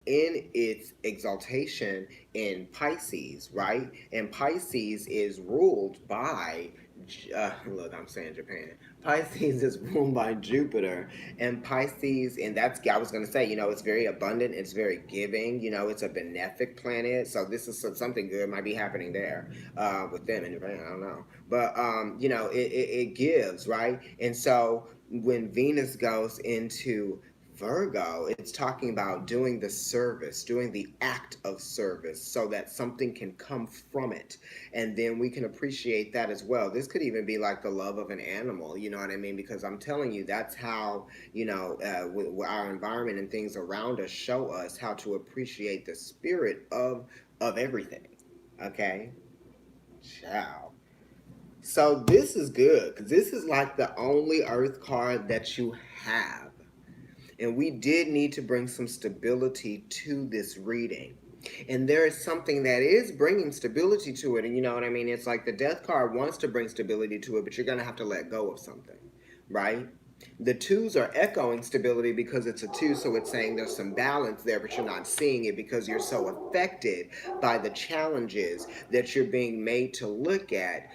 in its exaltation in Pisces, right? And Pisces is ruled by, look, I'm saying Japan. Pisces is ruled by Jupiter, and Pisces, and that's, I was going to say, it's very abundant, it's very giving, it's a benefic planet. So this is something good might be happening there with them in Japan. I don't know. But, it gives, right? And so when Venus goes into Virgo, it's talking about doing the service, doing the act of service so that something can come from it. And then we can appreciate that as well. This could even be like the love of an animal, you know what I mean? Because I'm telling you, that's how, our environment and things around us show us how to appreciate the spirit of everything. Okay? Ciao. So this is good because this is like the only Earth card that you have. And we did need to bring some stability to this reading. And there is something that is bringing stability to it. And you know what I mean? It's like the death card wants to bring stability to it, but you're going to have to let go of something, right? The twos are echoing stability because it's a two, so it's saying there's some balance there, but you're not seeing it because you're so affected by the challenges that you're being made to look at,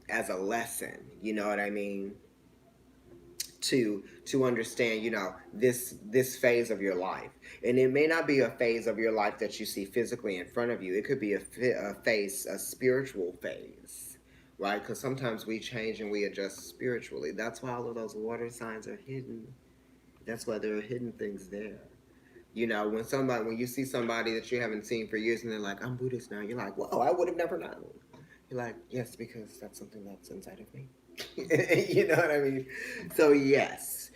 as a lesson. You know what I mean? To understand this phase of your life, and it may not be a phase of your life that you see physically in front of you. It could be a spiritual phase, right? Because sometimes we change and we adjust spiritually. That's why all of those water signs are hidden. That's why there are hidden things there. When you see somebody that you haven't seen for years and they're like, I'm Buddhist now, you're like, whoa, I would have never known. You're like, yes, because that's something that's inside of me. You know what I mean? So yes,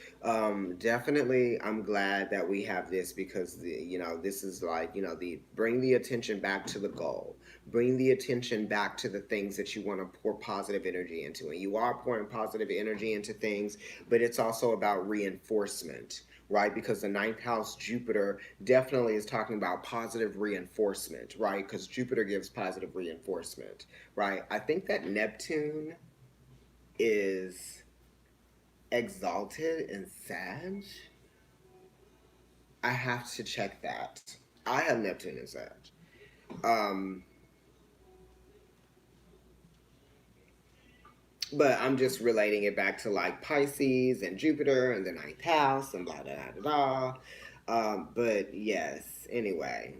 definitely. I'm glad that we have this because this is like the bring the attention back to the goal, bring the attention back to the things that you want to pour positive energy into, and you are pouring positive energy into things, but it's also about reinforcement. Right, because the ninth house Jupiter definitely is talking about positive reinforcement, right? Because Jupiter gives positive reinforcement, right? I think that Neptune is exalted in Sag. I have to check that. I have Neptune in Sag. Um, But I'm just relating it back to like Pisces and Jupiter and the ninth house and blah, blah, blah, blah. But yes, anyway,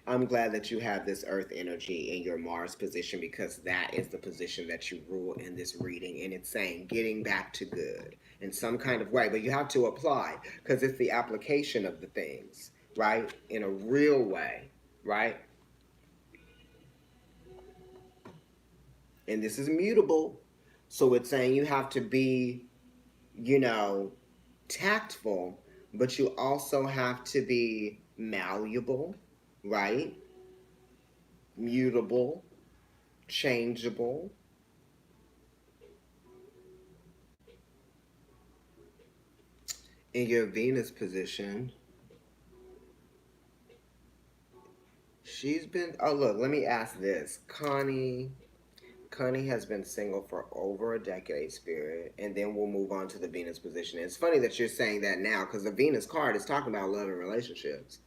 I'm glad that you have this earth energy in your Mars position because that is the position that you rule in this reading. And it's saying getting back to good in some kind of way. But you have to apply because it's the application of the things, right? In a real way, right? And this is mutable. So it's saying you have to be, you know, tactful, but you also have to be malleable, right? Mutable, changeable. In your Venus position, she's been. Oh, look, let me ask this. Connie has been single for over a decade, Spirit, and then we'll move on to the Venus position. It's funny that you're saying that now because the Venus card is talking about love and relationships.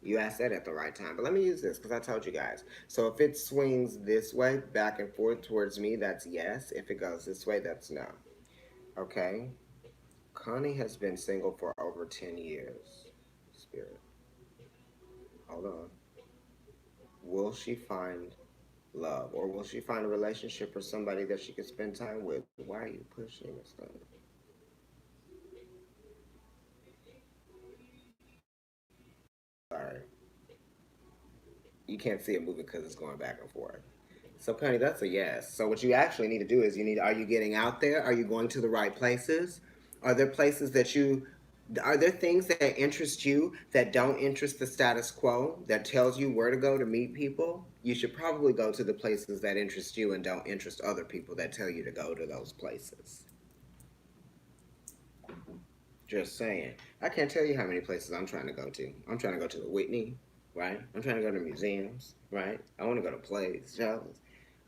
You asked that at the right time. But let me use this because I told you guys. So if it swings this way, back and forth towards me, that's yes. If it goes this way, that's no. Okay? Connie has been single for over 10 years. Spirit. Hold on. Will she find love? Or will she find a relationship or somebody that she can spend time with? Why are you pushing this thing? Sorry. You can't see it moving because it's going back and forth. So, Connie, that's a yes. So, what you actually need to do is are you getting out there? Are you going to the right places? Are there places that are there things that interest you that don't interest the status quo that tells you where to go to meet people? You should probably go to the places that interest you and don't interest other people that tell you to go to those places. Just saying. I can't tell you how many places I'm trying to go to. I'm trying to go to the Whitney, right? I'm trying to go to museums, right? I want to go to plays, shows.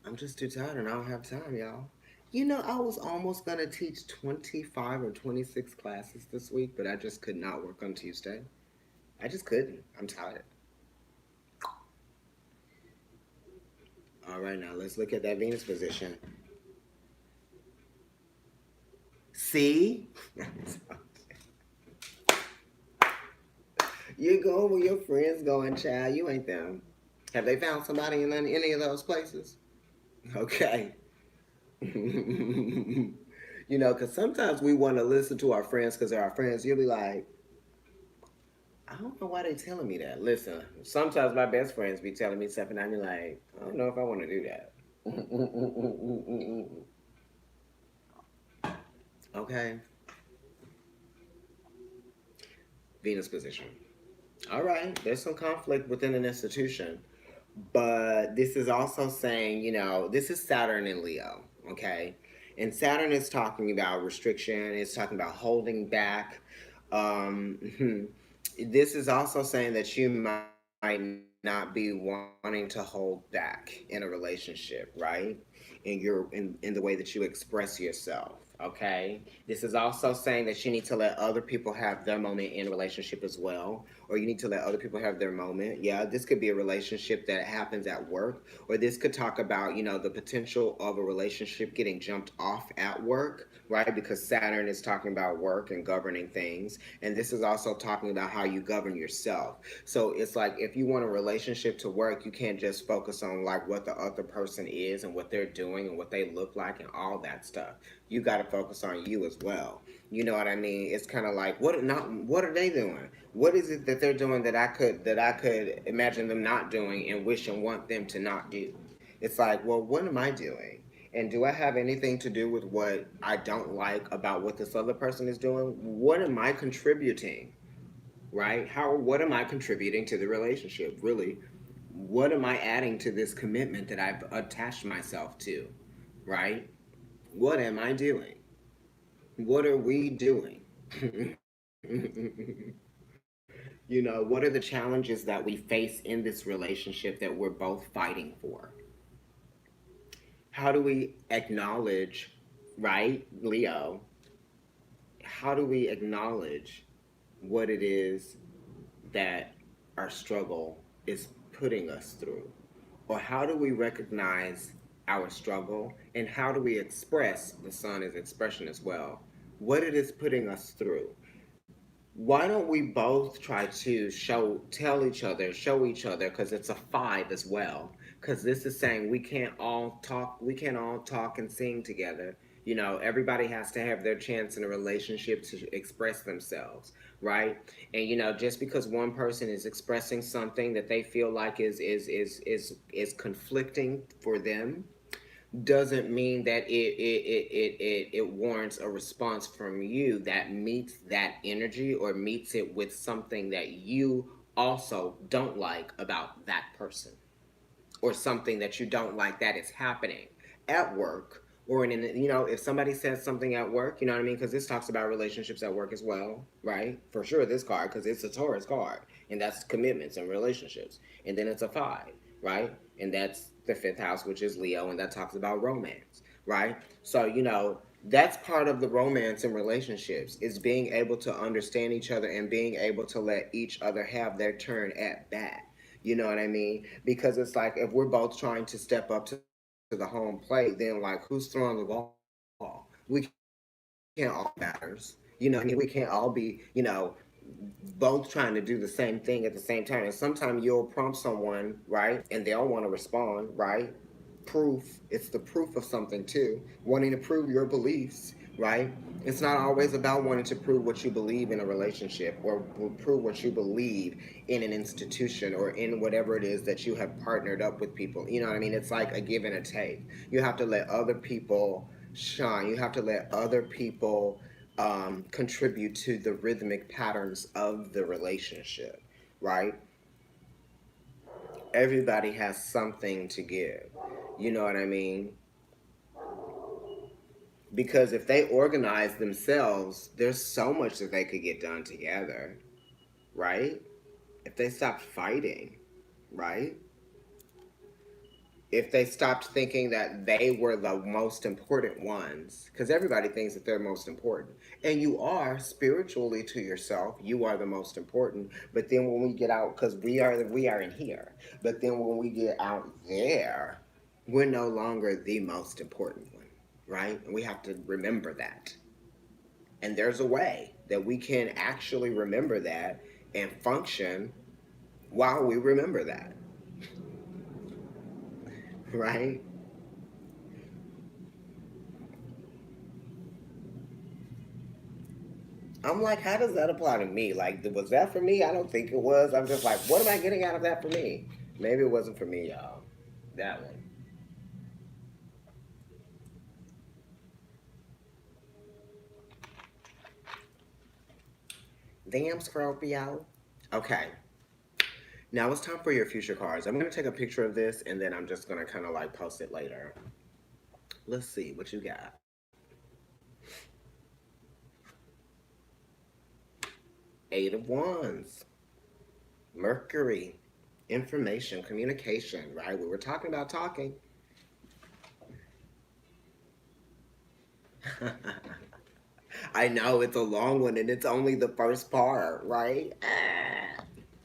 I'm just too tired and I don't have time, y'all. You know, I was almost going to teach 25 or 26 classes this week, but I just could not work on Tuesday. I just couldn't. I'm tired. All right, now let's look at that Venus position. See? You're going where your friends going, child. You ain't them. Have they found somebody in any of those places? Okay. You know, because sometimes we want to listen to our friends because they're our friends. You'll be like, I don't know why they're telling me that. Listen, sometimes my best friends be telling me stuff, and I be like, I don't know if I want to do that. Okay. Venus position. All right. There's some conflict within an institution. But this is also saying, you know, this is Saturn and Leo, okay? And Saturn is talking about restriction, it's talking about holding back. This is also saying that you might not be wanting to hold back in a relationship, right? In the way that you express yourself. Okay. This is also saying that you need to let other people have their moment in a relationship as well, or you need to let other people have their moment. Yeah, this could be a relationship that happens at work, or this could talk about, you know, the potential of a relationship getting jumped off at work, right? Because Saturn is talking about work and governing things, and this is also talking about how you govern yourself. So it's like if you want a relationship to work, you can't just focus on like what the other person is and what they're doing and what they look like and all that stuff. You got to focus on you as well. You know what I mean? It's kind of like what are they doing? What is it that they're doing that I could imagine them not doing and wish and want them to not do? It's like, well, what am I doing? And do I have anything to do with what I don't like about what this other person is doing? What am I contributing? Right? What am I contributing to the relationship? Really? What am I adding to this commitment that I've attached myself to? Right? What am I doing? What are we doing? You know, what are the challenges that we face in this relationship that we're both fighting for? How do we acknowledge, right, Leo? How do we acknowledge what it is that our struggle is putting us through? Or how do we recognize our struggle, and how do we express the sun is expression as well, what it is putting us through. Why don't we both try to show each other, because it's a five as well. Because this is saying we can't all talk and sing together. You know, everybody has to have their chance in a relationship to express themselves, right? And you know, just because one person is expressing something that they feel like is conflicting for them, doesn't mean that it warrants a response from you that meets that energy or meets it with something that you also don't like about that person, or something that you don't like that is happening at work, or you know, if somebody says something at work, you know what I mean, because this talks about relationships at work as well, right? For sure, this card, because it's a Taurus card, and that's commitments and relationships. And then it's a five, right? And that's the fifth house, which is Leo, and that talks about romance, right? So you know, that's part of the romance in relationships, is being able to understand each other and being able to let each other have their turn at bat. You know what I mean? Because it's like, if we're both trying to step up to the home plate, then like, who's throwing the ball? We can't all be batters. You know what I mean? We can't all be, you know, both trying to do the same thing at the same time. And sometimes you'll prompt someone, right? And they'll want to respond, right? Proof. It's the proof of something too. Wanting to prove your beliefs, right? It's not always about wanting to prove what you believe in a relationship, or prove what you believe in an institution, or in whatever it is that you have partnered up with people. You know what I mean? It's like a give and a take. You have to let other people shine. You have to let other people contribute to the rhythmic patterns of the relationship, right? Everybody has something to give. You know what I mean? Because if they organize themselves, there's so much that they could get done together, right? If they stopped fighting, right? If they stopped thinking that they were the most important ones, because everybody thinks that they're most important, and you are spiritually to yourself, you are the most important. But then when we get out, because we are in here, but then when we get out there, we're no longer the most important one, right? And we have to remember that. And there's a way that we can actually remember that and function while we remember that, right? I'm like, how does that apply to me? Like, was that for me? I don't think it was. I'm just like, what am I getting out of that for me? Maybe it wasn't for me, y'all. That one. Damn, Scorpio. Okay, now it's time for your future cards. I'm going to take a picture of this, and then I'm just going to kind of like post it later. Let's see what you got. Eight of Wands. Mercury. Information, communication, right? We were talking about talking. I know it's a long one, and it's only the first part, right?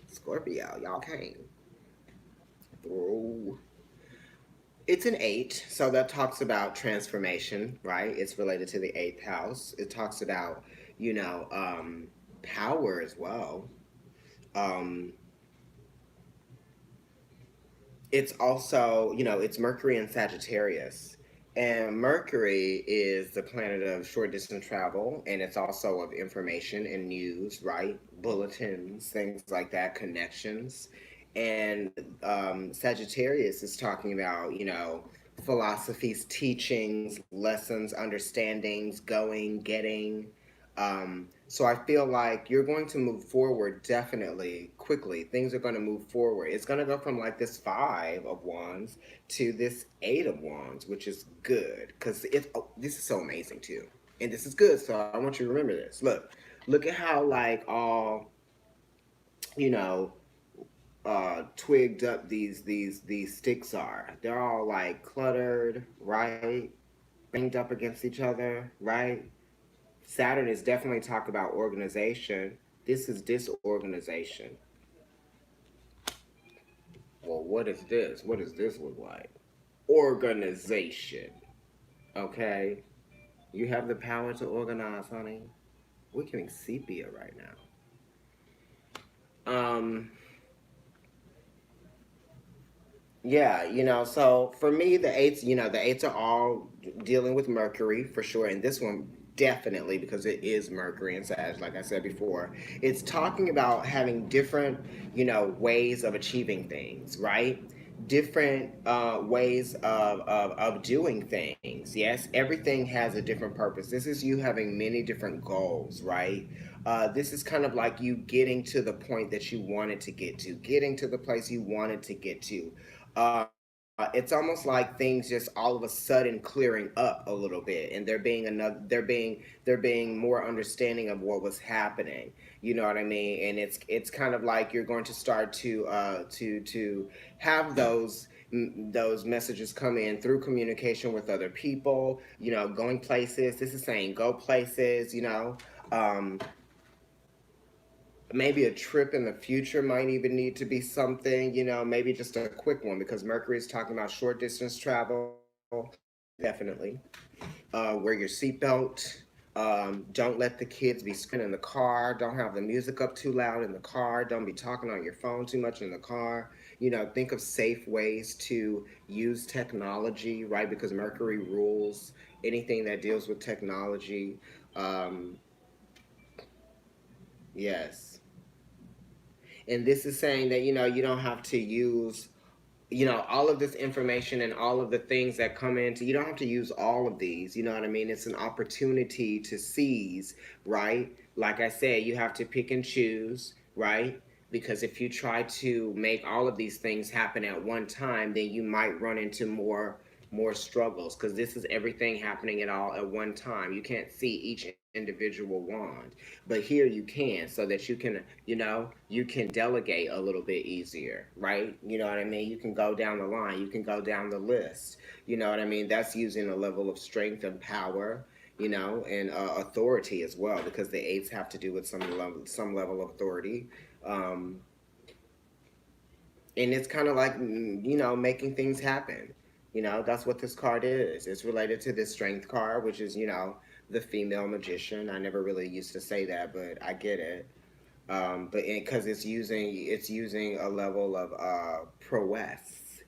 Scorpio, y'all came through. It's an eight, so that talks about transformation, right? It's related to the eighth house. It talks about, you know, power as well. Um, it's also, you know, it's Mercury and Sagittarius. And Mercury is the planet of short distance travel, and it's also of information and news, right? Bulletins, things like that, connections. And Sagittarius is talking about, you know, philosophies, teachings, lessons, understandings, going, getting. So I feel like you're going to move forward definitely quickly. Things are going to move forward. It's going to go from like this five of wands to this eight of wands, which is good because this is so amazing too, and this is good. So I want you to remember this. Look at how like all, you know, twigged up these sticks are. They're all like cluttered, right? Banged up against each other, right? Saturn is definitely talk about organization. This is disorganization. Well, what is this? What does this look like? organization. Okay? You have the power to organize, honey. We're getting sepia right now. Yeah, so for me, the eights, the eights are all dealing with Mercury for sure. And this one definitely, because it is Mercury and Sag, like I said before, it's talking about having different, ways of achieving things, right? Different ways of doing things. Yes, everything has a different purpose. This is you having many different goals, right? This is kind of like you getting to the point that you wanted to get to, getting to the place you wanted to get to. It's almost like things just all of a sudden clearing up a little bit, and there being more understanding of what was happening. You know what I mean? And it's kind of like you're going to start to have those messages come in through communication with other people. Going places. This is saying go places. Um, maybe a trip in the future might even need to be something, maybe just a quick one because Mercury is talking about short distance travel, definitely. Wear your seatbelt. Don't let the kids be screaming in the car. Don't have the music up too loud in the car. Don't be talking on your phone too much in the car. Think of safe ways to use technology, right? Because Mercury rules anything that deals with technology. Um, yes. And this is saying that you don't have to use all of this information and all of the things that come into, you don't have to use all of these. You know what I mean? It's an opportunity to seize, right? Like I said, you have to pick and choose, right? Because if you try to make all of these things happen at one time, then you might run into more struggles, because this is everything happening at all at one time. You can't see each individual wand, but here you can, so that you can delegate a little bit easier, right? You know what I mean? You can go down the line, you can go down the list. You know what I mean? That's using a level of strength and power, and authority as well, because the eights have to do with some level of authority. um, and it's kind of like making things happen. That's what this card is. It's related to this strength card, which is the female magician. I never really used to say that, but I get it. But because it's using a level of prowess.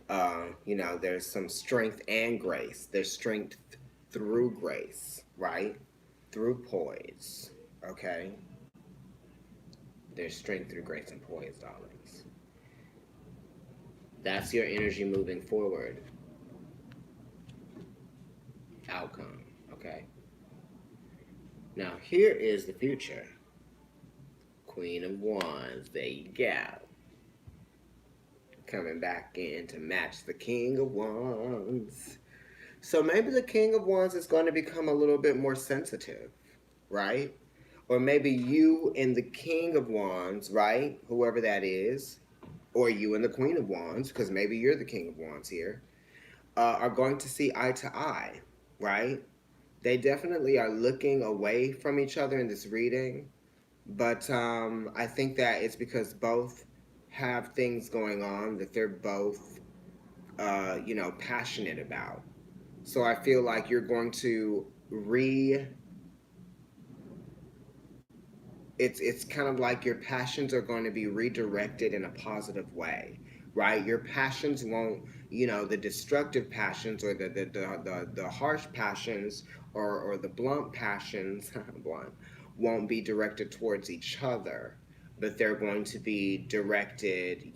There's some strength and grace. There's strength through grace, right? Through poise. Okay. There's strength through grace and poise, darlings. That's your energy moving forward. Outcome. Okay. Now here is the future. Queen of Wands. There you go. Coming back in to match the King of Wands. So maybe the King of Wands is going to become a little bit more sensitive, right? Or maybe you and the King of Wands, right? Whoever that is, or you and the Queen of Wands, because maybe you're the King of Wands here, are going to see eye to eye, right? They definitely are looking away from each other in this reading, but I think that it's because both have things going on that they're both, passionate about. So I feel like you're going to re it's kind of like your passions are going to be redirected in a positive way, right? Your passions won't, the destructive passions, or the harsh passions, or the blunt passions, blunt, won't be directed towards each other, but they're going to be directed,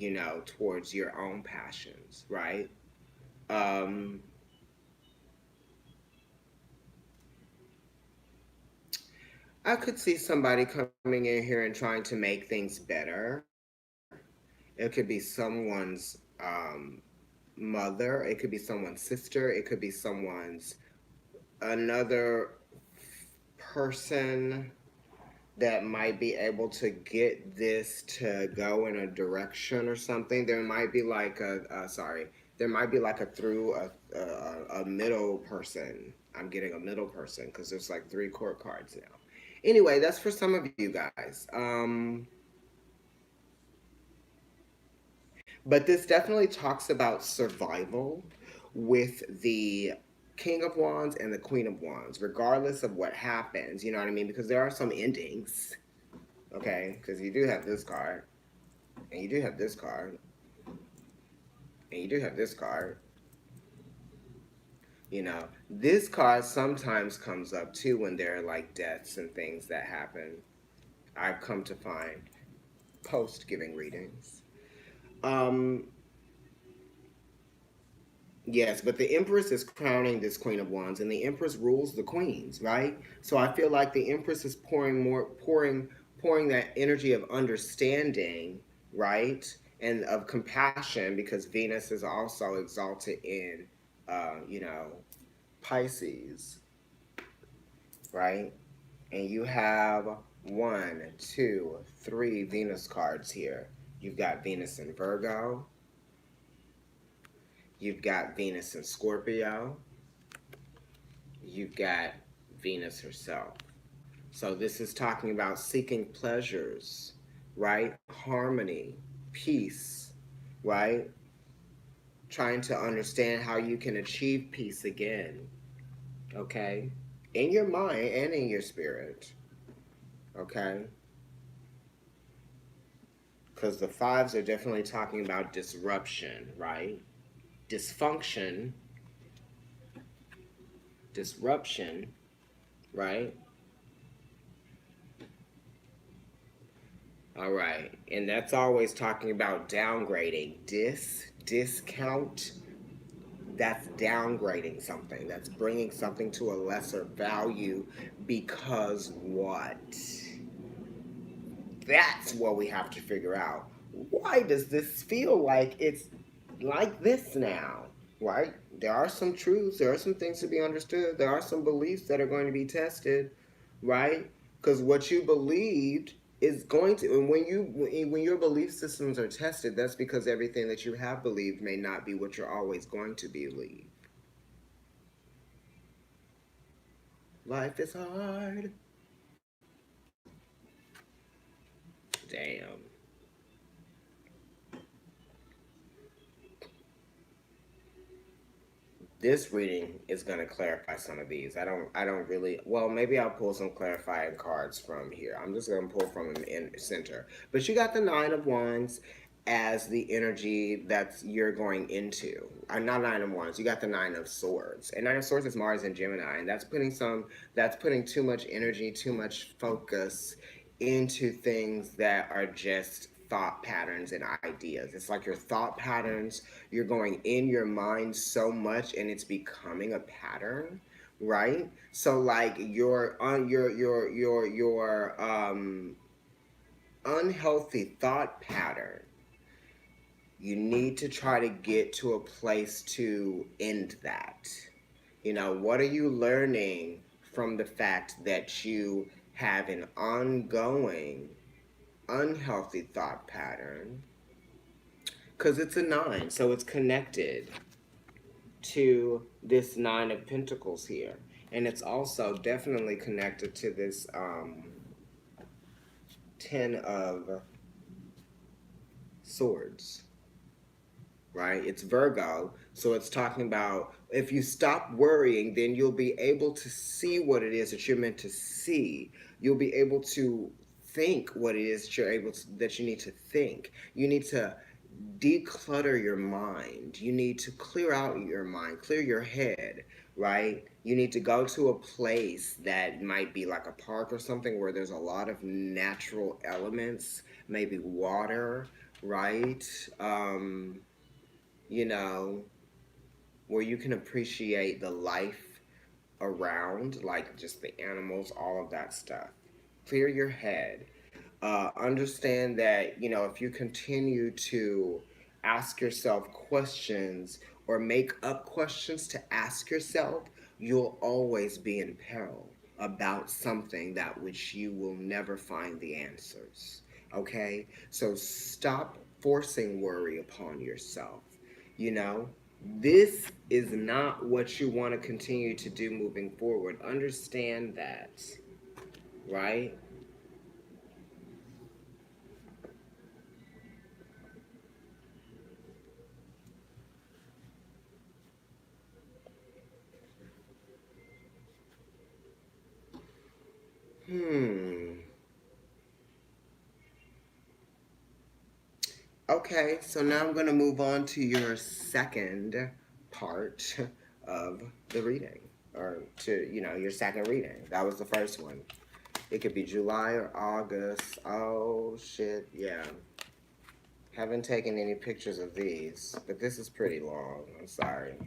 towards your own passions, right? um I could see somebody coming in here and trying to make things better. It could be someone's mother, it could be someone's sister, it could be someone's another person that might be able to get this to go in a direction or something. There might be like there might be like a through a middle person. I'm getting a middle person because there's like three court cards now. Anyway, that's for some of you guys. But this definitely talks about survival, with the King of Wands and the Queen of Wands, regardless of what happens. You know what I mean? Because there are some endings, okay? Because you do have this card, and you do have this card, and you do have this card. You know, this card sometimes comes up too when there are like deaths and things that happen. I've come to find post giving readings. Um, Yes, but the Empress is crowning this Queen of Wands, and the Empress rules the queens, right? So I feel like the Empress is pouring that energy of understanding, right, and of compassion, because Venus is also exalted in, you know, Pisces, right? And you have one, two, three Venus cards here. You've got Venus in Virgo. You've got Venus in Scorpio. You've got Venus herself. So this is talking about seeking pleasures, right? Harmony, peace, right? Trying to understand how you can achieve peace again, okay? In your mind and in your spirit, okay? Because the fives are definitely talking about disruption, right? Dysfunction, disruption, right? All right. And that's always talking about downgrading. Discount, that's downgrading something. That's bringing something to a lesser value because what? That's what we have to figure out. Why does this feel like it's like this now? Right? There are some truths, there are some things to be understood, there are some beliefs that are going to be tested, right? Because what you believed is going to, and when your belief systems are tested, that's because everything that you have believed may not be what you're always going to believe. Life is hard. Damn. This reading is going to clarify some of these. I don't really, well, maybe I'll pull some clarifying cards from here. I'm just going to pull from them in center. But you got the Nine of Wands as the energy that you're going into. Not Nine of Wands, you got the Nine of Swords. And Nine of Swords is Mars and Gemini, and that's putting too much energy, too much focus into things that are just thought patterns and ideas. It's like your thought patterns, you're going in your mind so much and it's becoming a pattern, right? So like your unhealthy thought pattern, you need to try to get to a place to end that. You know, what are you learning from the fact that you have an ongoing unhealthy thought pattern? Because it's a nine, so it's connected to this Nine of Pentacles here. And it's also definitely connected to this Ten of Swords, right? It's Virgo, so it's talking about if you stop worrying, then you'll be able to see what it is that you're meant to see. You'll be able to think what it is that that you need to think. You need to declutter your mind. You need to clear out your mind, clear your head, right? You need to go to a place that might be like a park or something where there's a lot of natural elements, maybe water, right? You know, where you can appreciate the life around, like just the animals, all of that stuff. Clear your head. Understand that, you know, if you continue to ask yourself questions or make up questions to ask yourself, you'll always be in peril about something that which you will never find the answers. Okay? So stop forcing worry upon yourself. You know, this is not what you want to continue to do moving forward. Understand that, right? Okay, so now I'm going to move on to your second part of the reading, or to, your second reading. That was the first one. It could be July or August. Oh, shit, yeah. Haven't taken any pictures of these, but this is pretty long. I'm sorry.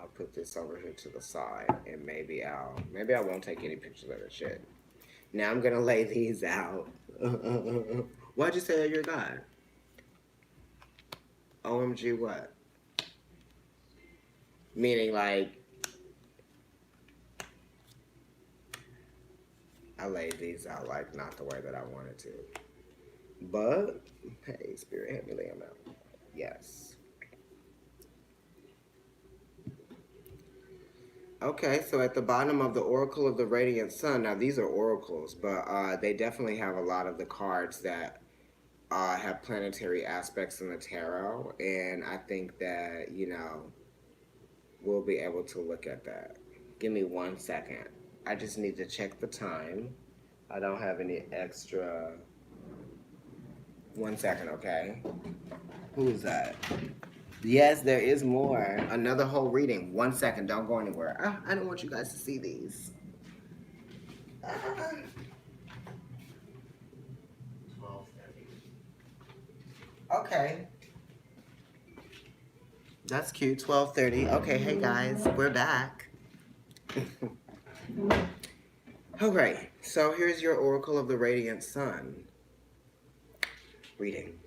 I'll put this over here to the side, and maybe I won't take any pictures of the shit. Now I'm gonna lay these out. Why'd you say you're God? OMG, what? Meaning, like, I laid these out, like, not the way that I wanted to. But, hey, Spirit, help me lay them out. Yes. Okay, so at the bottom of the Oracle of the Radiant Sun, now these are oracles, but they definitely have a lot of the cards that have planetary aspects in the tarot, and I think that, we'll be able to look at that. Give me 1 second. I just need to check the time. I don't have any extra. 1 second, okay? Who is that? Yes, there is more. Another whole reading. 1 second, don't go anywhere. I don't want you guys to see these. Ah. 12:30. Okay. That's cute. 12:30. Okay, hey guys, we're back. All right. So here's your Oracle of the Radiant Sun reading.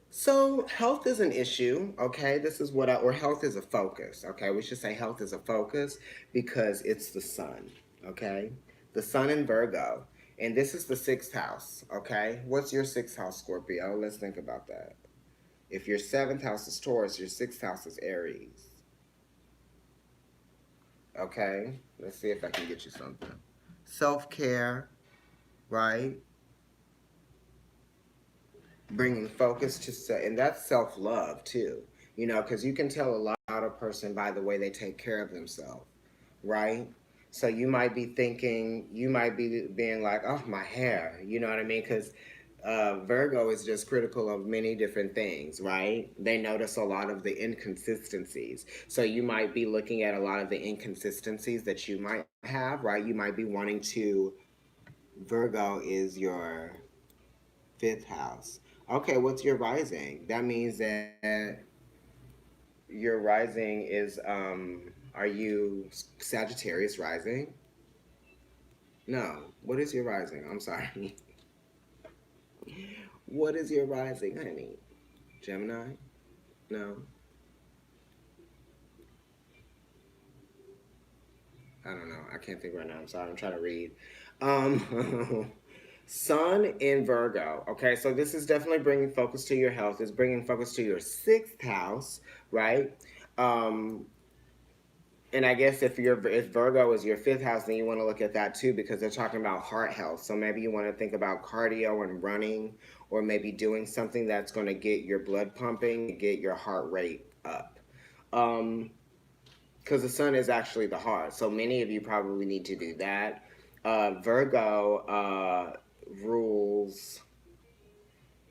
So health is an issue, okay? This is or health is a focus, okay? We should say health is a focus because it's the sun, okay? The sun in Virgo. And this is the sixth house, okay? What's your sixth house, Scorpio? Let's think about that. If your seventh house is Taurus, your sixth house is Aries. Okay? Let's see if I can get you something. Self-care, right? Bringing focus and that's self-love too, because you can tell a lot about a person by the way they take care of themselves, right? So you might be being like, oh, my hair, you know what I mean? Because Virgo is just critical of many different things, right? They notice a lot of the inconsistencies. So you might be looking at a lot of the inconsistencies that you might have, right? You might be wanting to, Virgo is your fifth house. Okay, what's your rising? That means that your rising is, are you Sagittarius rising? No. What is your rising? I'm sorry. What is your rising, honey? Gemini? No. I don't know. I can't think right now. I'm sorry. I'm trying to read. Sun in Virgo. Okay, so this is definitely bringing focus to your health. It's bringing focus to your sixth house, right? Um, and I guess if Virgo is your fifth house, then you want to look at that too because they're talking about heart health. So maybe you want to think about cardio and running, or maybe doing something that's going to get your blood pumping, get your heart rate up. Because the sun is actually the heart. So many of you probably need to do that. Virgo rules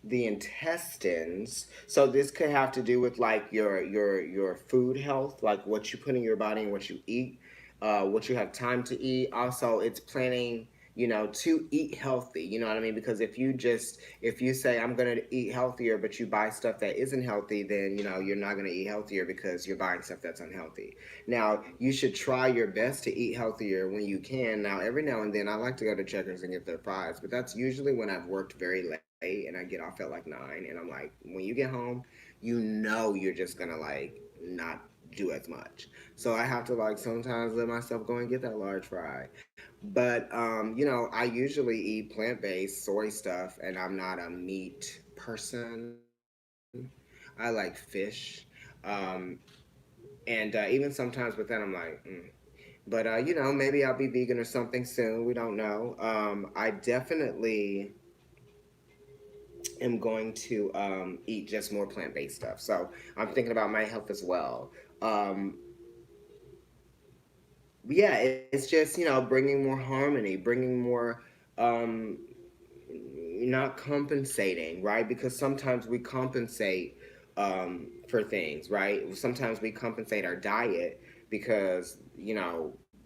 the intestines, so this could have to do with like your food health, like what you put in your body and what you eat, what you have time to eat. Also, it's planning, to eat healthy, you know what I mean? Because if you say I'm going to eat healthier but you buy stuff that isn't healthy, then you're not going to eat healthier because you're buying stuff that's unhealthy. Now you should try your best to eat healthier when you can. Now every now and then I like to go to Checkers and get their fries, but that's usually when I've worked very late and I get off at like 9, and I'm like, when you get home, you're just gonna like not do as much. So I have to like sometimes let myself go and get that large fry. But I usually eat plant-based soy stuff, and I'm not a meat person. I like fish. Um, and even sometimes with that, I'm like, But maybe I'll be vegan or something soon. We don't know. I definitely am going to eat just more plant-based stuff. So I'm thinking about my health as well. Um, yeah, it's just bringing more harmony, bringing more, not compensating, right? Because sometimes we compensate for things, right? Sometimes we compensate our diet because,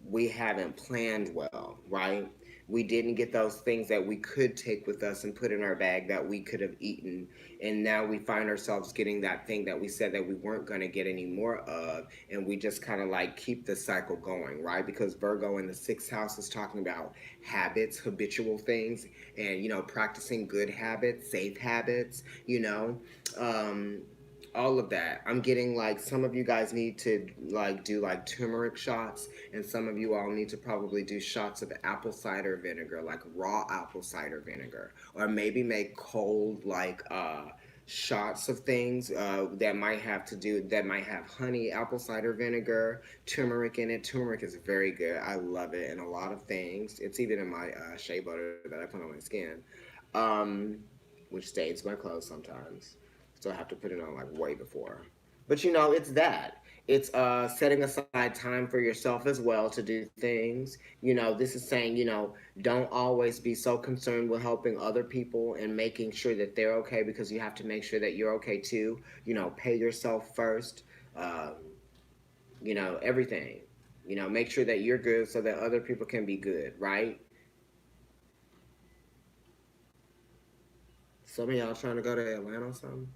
we haven't planned well, right? We didn't get those things that we could take with us and put in our bag that we could have eaten. And now we find ourselves getting that thing that we said that we weren't going to get any more of. And we just kind of like keep the cycle going, right? Because Virgo in the sixth house is talking about habits, habitual things, and, practicing good habits, safe habits, Um, all of that. I'm getting like some of you guys need to like do like turmeric shots, and some of you all need to probably do shots of apple cider vinegar, like raw apple cider vinegar, or maybe make cold like shots of things that might have honey, apple cider vinegar, turmeric in it. Turmeric is very good. I love it in a lot of things. It's even in my shea butter that I put on my skin, um, which stains my clothes sometimes. So I have to put it on like way before. But it's that. It's setting aside time for yourself as well to do things. This is saying, don't always be so concerned with helping other people and making sure that they're okay, because you have to make sure that you're okay too. Pay yourself first. Um, everything. Make sure that you're good so that other people can be good, right? Some of y'all trying to go to Atlanta or something?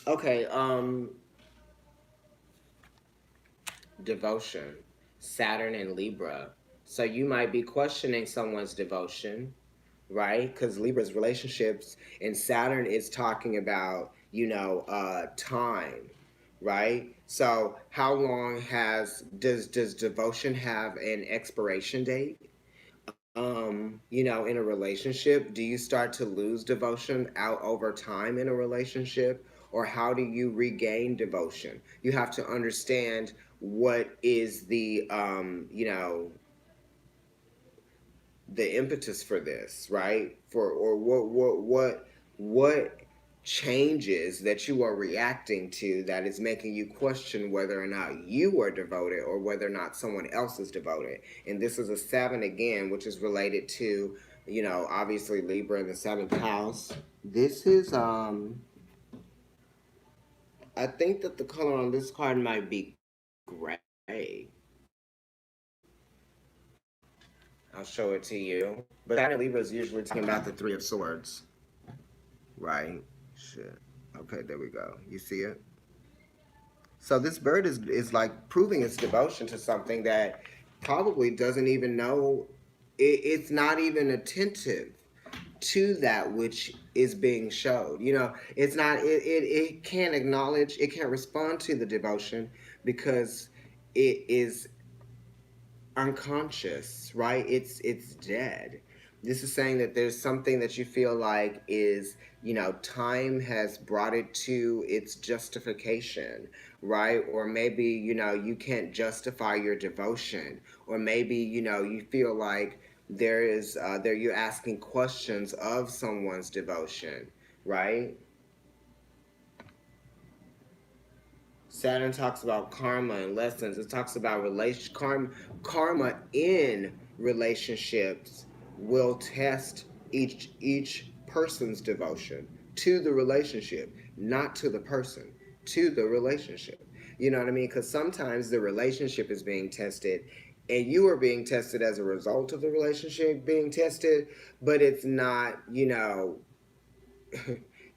Okay, devotion, Saturn and Libra. So you might be questioning someone's devotion, right? Because Libra's relationships, and Saturn is talking about, time, right? So how long does devotion have an expiration date? In a relationship, do you start to lose devotion out over time in a relationship? Or how do you regain devotion? You have to understand what is the impetus for this, right? Or what changes that you are reacting to that is making you question whether or not you are devoted or whether or not someone else is devoted. And this is a seven again, which is related to, obviously Libra in the seventh house. This is I think that the color on this card might be gray. I'll show it to you. But Saturn Libra is usually talking about the three of swords. Right? Shit. Okay, there we go. You see it? So this bird is like proving its devotion to something that probably doesn't even know. It's not even attentive to that which is being showed. It's not. It can't acknowledge. It can't respond to the devotion because it is unconscious, right? It's dead. This is saying that there's something that you feel like is, time has brought it to its justification, right? Or maybe, you can't justify your devotion, or maybe, you feel like there you're asking questions of someone's devotion, right? Saturn talks about karma and lessons. It talks about karma in relationships will test each person's devotion to the relationship, not to the person, to the relationship. You know what I mean? Because sometimes the relationship is being tested, and you are being tested as a result of the relationship being tested, but it's not,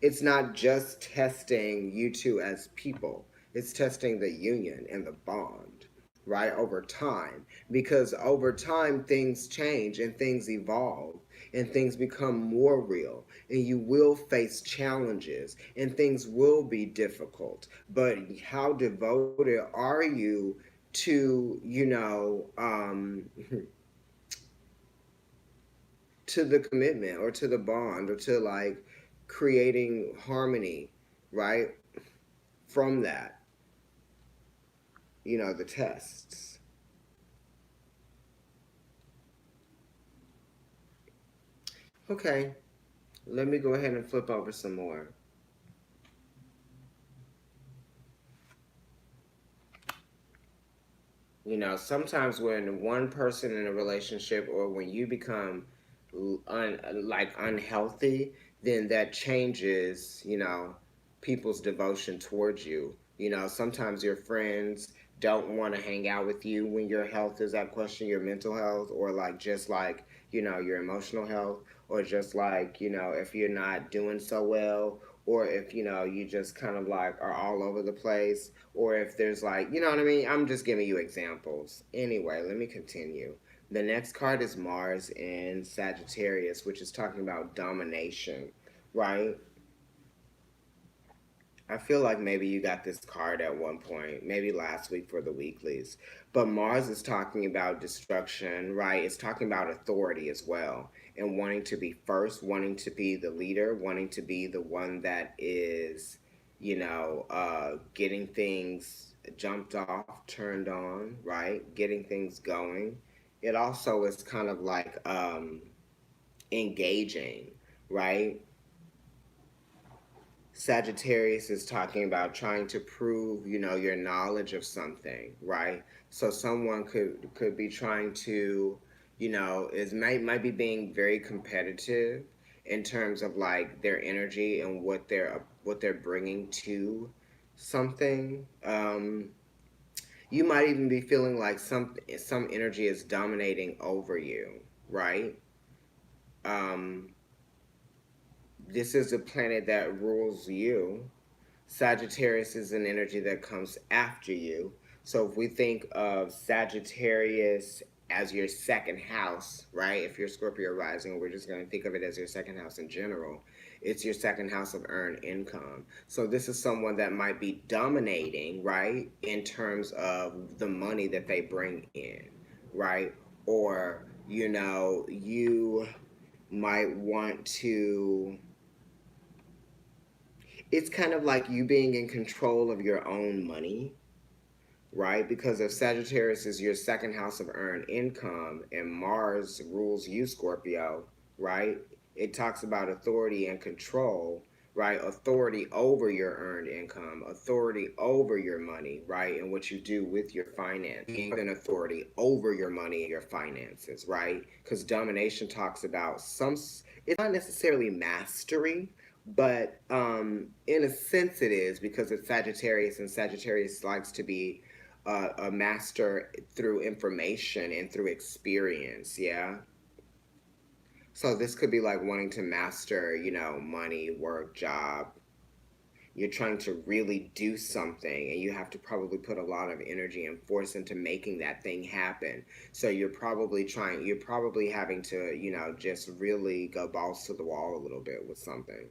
it's not just testing you two as people. It's testing the union and the bond, right? Over time. Because over time, things change and things evolve and things become more real. And you will face challenges and things will be difficult. But how devoted are you to, to the commitment or to the bond or to like creating harmony, right? From that, the tests. Okay, let me go ahead and flip over some more. Sometimes when one person in a relationship or when you become like unhealthy, then that changes, people's devotion towards you. Sometimes your friends don't want to hang out with you when your health is at question, your mental health, or like just like, your emotional health, or just like, if you're not doing so well, or if, you just kind of like are all over the place, or if there's like, you know what I mean? I'm just giving you examples. Anyway, let me continue. The next card is Mars in Sagittarius, which is talking about domination, right? I feel like maybe you got this card at one point, maybe last week for the weeklies. But Mars is talking about destruction, right? It's talking about authority as well, and wanting to be first, wanting to be the leader, wanting to be the one that is, getting things jumped off, turned on, right? Getting things going. It also is kind of like engaging, right? Sagittarius is talking about trying to prove, your knowledge of something, right? So someone could be trying to, is might be being very competitive in terms of like their energy and what they're bringing to something. You might even be feeling like some energy is dominating over you, right? Um, this is a planet that rules you. Sagittarius is an energy that comes after you. So if we think of Sagittarius as your second house, right? If you're Scorpio rising, we're just going to think of it as your second house in general. It's your second house of earned income. So this is someone that might be dominating, right? In terms of the money that they bring in, right? Or, you might want to, it's kind of like you being in control of your own money, right? Because if Sagittarius is your second house of earned income and Mars rules you, Scorpio, right? It talks about authority and control, right? Authority over your earned income, authority over your money, right? And what you do with your finance, being an authority over your money and your finances, right? Because domination talks about it's not necessarily mastery, but in a sense it is because it's Sagittarius, and Sagittarius likes to be a master through information and through experience, yeah? So this could be like wanting to master, money, work, job. You're trying to really do something and you have to probably put a lot of energy and force into making that thing happen. So you're probably having to, just really go balls to the wall a little bit with something,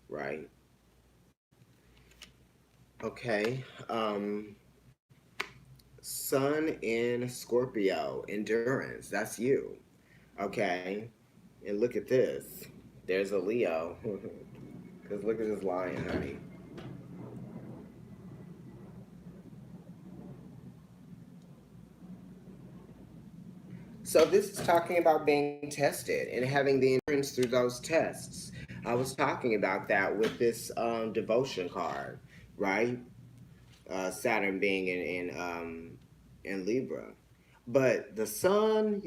right? Okay. Sun in Scorpio, endurance. That's you. Okay. And look at this. There's a Leo. Because look at this lion, honey. So this is talking about being tested and having the endurance through those tests. I was talking about that with this devotion card, right? Saturn being in Libra. But the sun,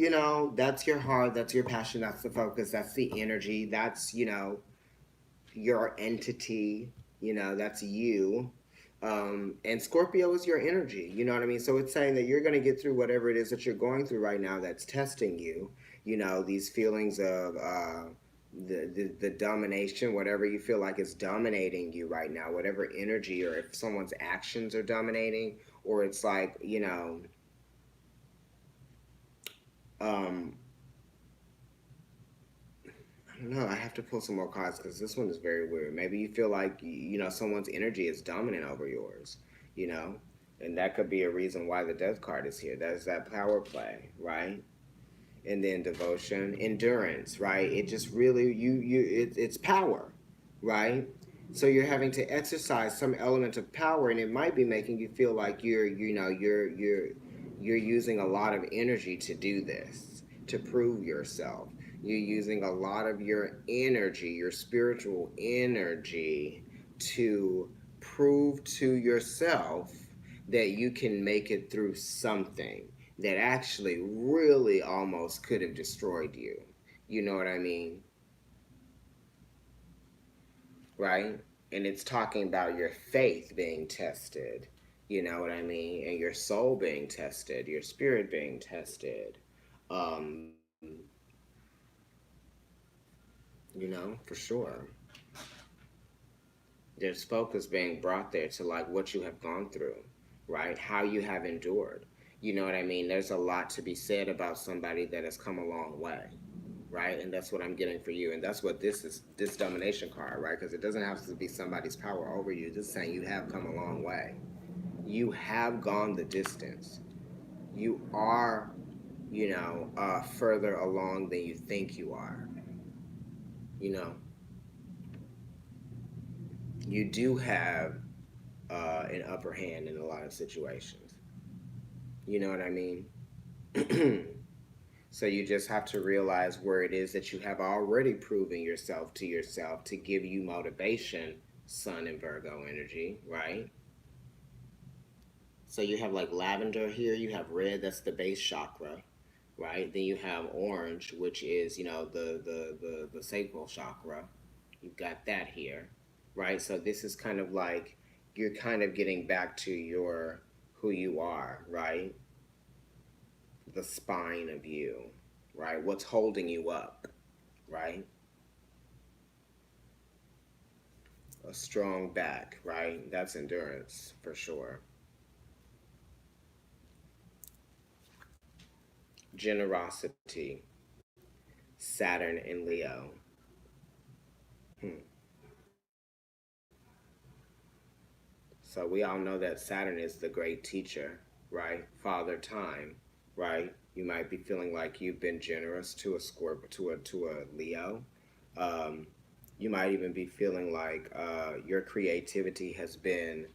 that's your heart, that's your passion, that's the focus, that's the energy, that's, your entity, that's you. And Scorpio is your energy, you know what I mean? So it's saying that you're going to get through whatever it is that you're going through right now that's testing you, these feelings of the domination, whatever you feel like is dominating you right now, whatever energy, or if someone's actions are dominating, or it's like, um, I don't know. I have to pull some more cards because this one is very weird. Maybe you feel like someone's energy is dominant over yours, you know, and that could be a reason why the Death card is here. That's that power play, right? And then devotion, endurance, right? It just really it's power, right? So you're having to exercise some element of power, and it might be making you feel like you're using a lot of energy to do this, to prove yourself. You're using a lot of your energy, your spiritual energy, to prove to yourself that you can make it through something that actually really almost could have destroyed you. You know what I mean? Right? And it's talking about your faith being tested. You know what I mean? And your soul being tested, your spirit being tested. Um, for sure. There's focus being brought there to like what you have gone through, right? How you have endured. You know what I mean? There's a lot to be said about somebody that has come a long way, right? And that's what I'm getting for you. And that's what this is, this domination card, right? Because it doesn't have to be somebody's power over you. Just saying you have come a long way. You have gone the distance. You are, further along than you think you are. You know, you do have an upper hand in a lot of situations. You know what I mean? So you just have to realize where it is that you have already proven yourself to give you motivation, Sun and Virgo energy, right? So you have like lavender here, you have red, that's the base chakra, right? Then you have orange, which is, the sacral chakra. You've got that here, right? So this is kind of like you're kind of getting back to your who you are, right? The spine of you, right? What's holding you up, right? A strong back, right? That's endurance for sure. Generosity, Saturn and Leo. Hmm. So we all know that Saturn is the great teacher, right? Father time, right? You might be feeling like you've been generous to a Scorpio, to a Leo. Um, you might even be feeling like your creativity has been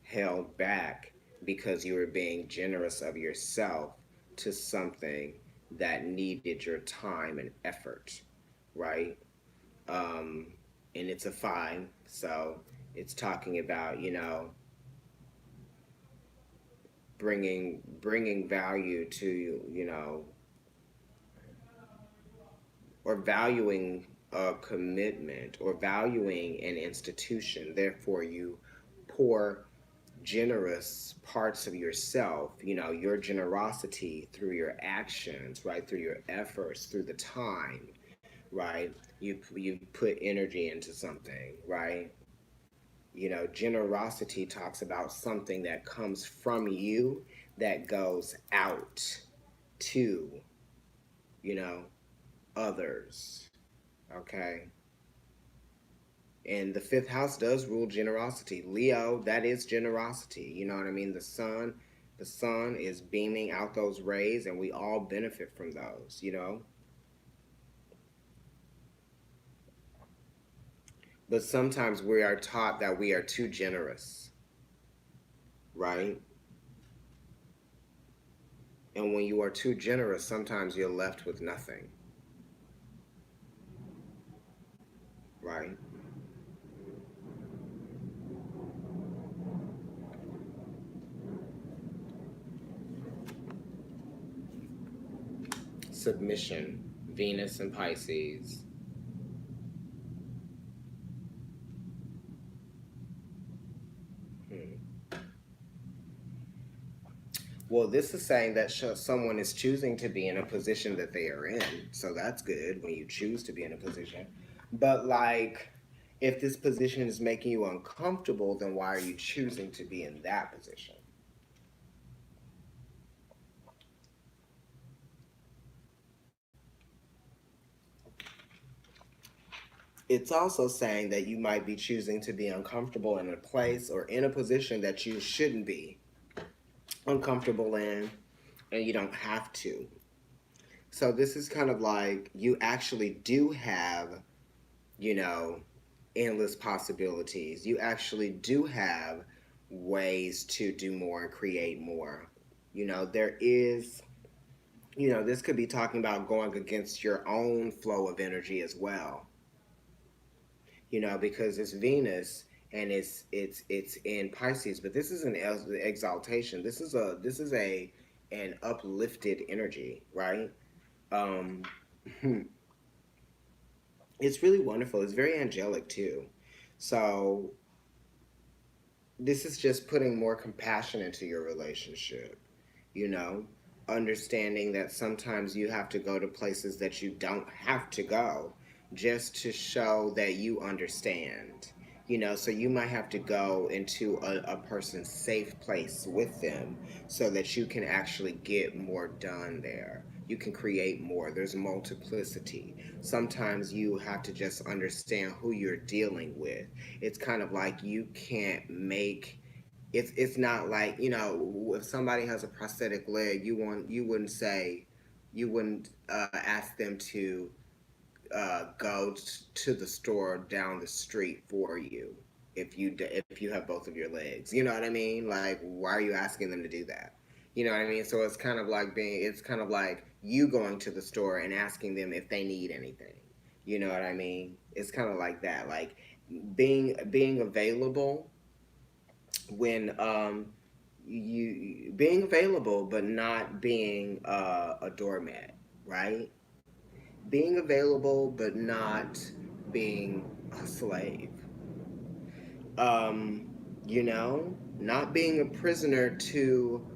held back because you were being generous of yourself to something that needed your time and effort, right? Um, and it's a five, so it's talking about bringing value to or valuing a commitment or valuing an institution. Therefore, you pour generous parts of yourself, your generosity through your actions, right, through your efforts, through the time, right? You put energy into something, right? Generosity talks about something that comes from you that goes out to, you know, others. Okay. And the fifth house does rule generosity. Leo, that is generosity. You know what I mean? The sun is beaming out those rays and we all benefit from those. But sometimes we are taught that we are too generous, right? And when you are too generous, sometimes you're left with nothing, right? Submission, Venus and Pisces. Hmm. Well, this is saying that someone is choosing to be in a position that they are in. So that's good when you choose to be in a position. But, like, if this position is making you uncomfortable, then why are you choosing to be in that position? It's also saying that you might be choosing to be uncomfortable in a place or in a position that you shouldn't be uncomfortable in, and you don't have to. So this is kind of like you actually do have, you know, endless possibilities. You actually do have ways to do more and create more. There is, this could be talking about going against your own flow of energy as well. Because it's Venus and it's in Pisces, but this is an exaltation. This is a an uplifted energy, right? Um, it's really wonderful. It's very angelic too. So this is just putting more compassion into your relationship, you know, understanding that sometimes you have to go to places that you don't have to go just to show that you understand. You know, so you might have to go into a person's safe place with them so that you can actually get more done there. You can create more. There's multiplicity. Sometimes you have to just understand who you're dealing with. It's kind of like you can't make it's not like, you know, if somebody has a prosthetic leg, you wouldn't ask them to go to the store down the street for you if you have both of your legs. You know what I mean? Like, why are you asking them to do that? You know what I mean? So it's kind of like you going to the store and asking them if they need anything. You know what I mean? It's kind of like that. Like being available when you being available but not being a doormat, right? Being available but not being a slave. um you know, not being a prisoner to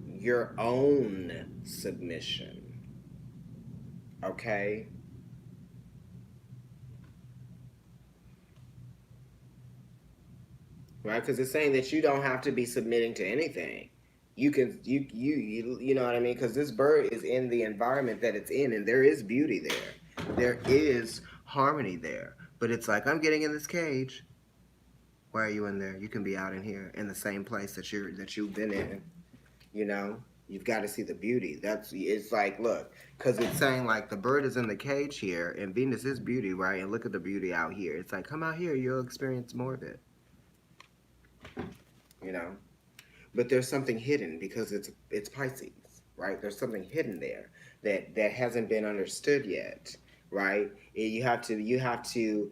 your own submission, okay? Right, because it's saying that you don't have to be submitting to anything. You can you know what I mean, because this bird is in the environment that it's in, and there is beauty there, there is harmony there, but it's like, I'm getting in this cage. Why are you in there? You can be out in here in the same place that you've been in. You know, you've got to see the beauty. That's it's like, look, because it's saying like the bird is in the cage here, and Venus is beauty, right? And look at the beauty out here. It's like, come out here, you'll experience more of it. You know, but there's something hidden because it's Pisces, right? There's something hidden there that hasn't been understood yet, right? You have to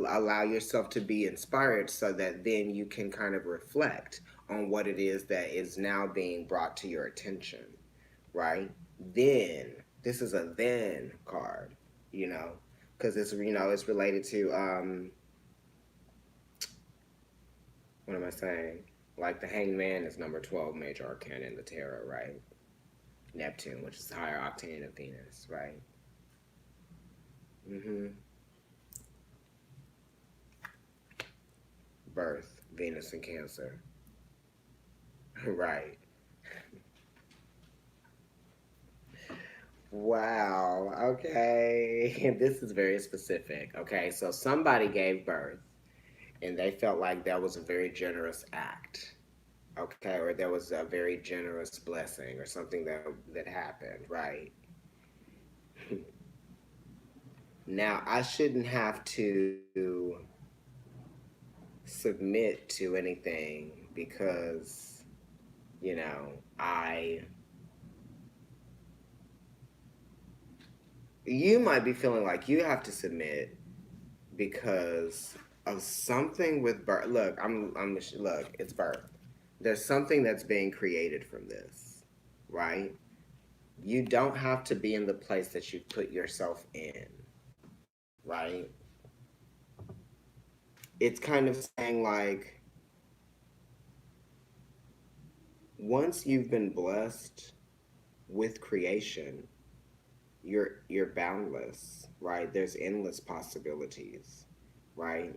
allow yourself to be inspired so that then you can kind of reflect on what it is that is now being brought to your attention, right? Then this is a then card, you know, because it's related to what am I saying? Like the Hanged Man is number 12 major arcana in the tarot, right? Neptune, which is the higher octane of Venus, right? Mm-hmm. Birth, Venus and Cancer. Right. Wow. Okay. This is very specific. Okay. So somebody gave birth and they felt like that was a very generous act. Okay. Or there was a very generous blessing or something that happened, right? Now, I shouldn't have to submit to anything because, you know, you might be feeling like you have to submit because of something with birth. Look, look, it's birth. There's something that's being created from this, right? You don't have to be in the place that you put yourself in, right? It's kind of saying like, once you've been blessed with creation, you're boundless, right? There's endless possibilities, right?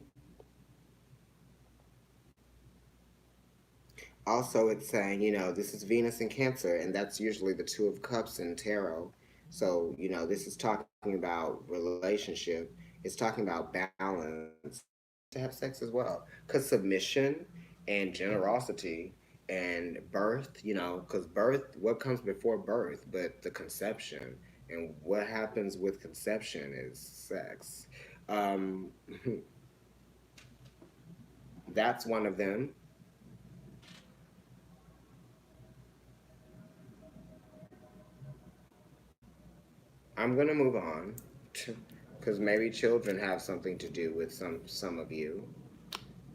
Also, it's saying, you know, this is Venus in Cancer, and that's usually the Two of Cups in tarot. So, you know, this is talking about relationship. It's talking about balance to have sex as well. Because submission and generosity and birth, you know, because birth, what comes before birth but the conception? And what happens with conception is sex. Um, that's one of them. I'm gonna move on because maybe children have something to do with some of you.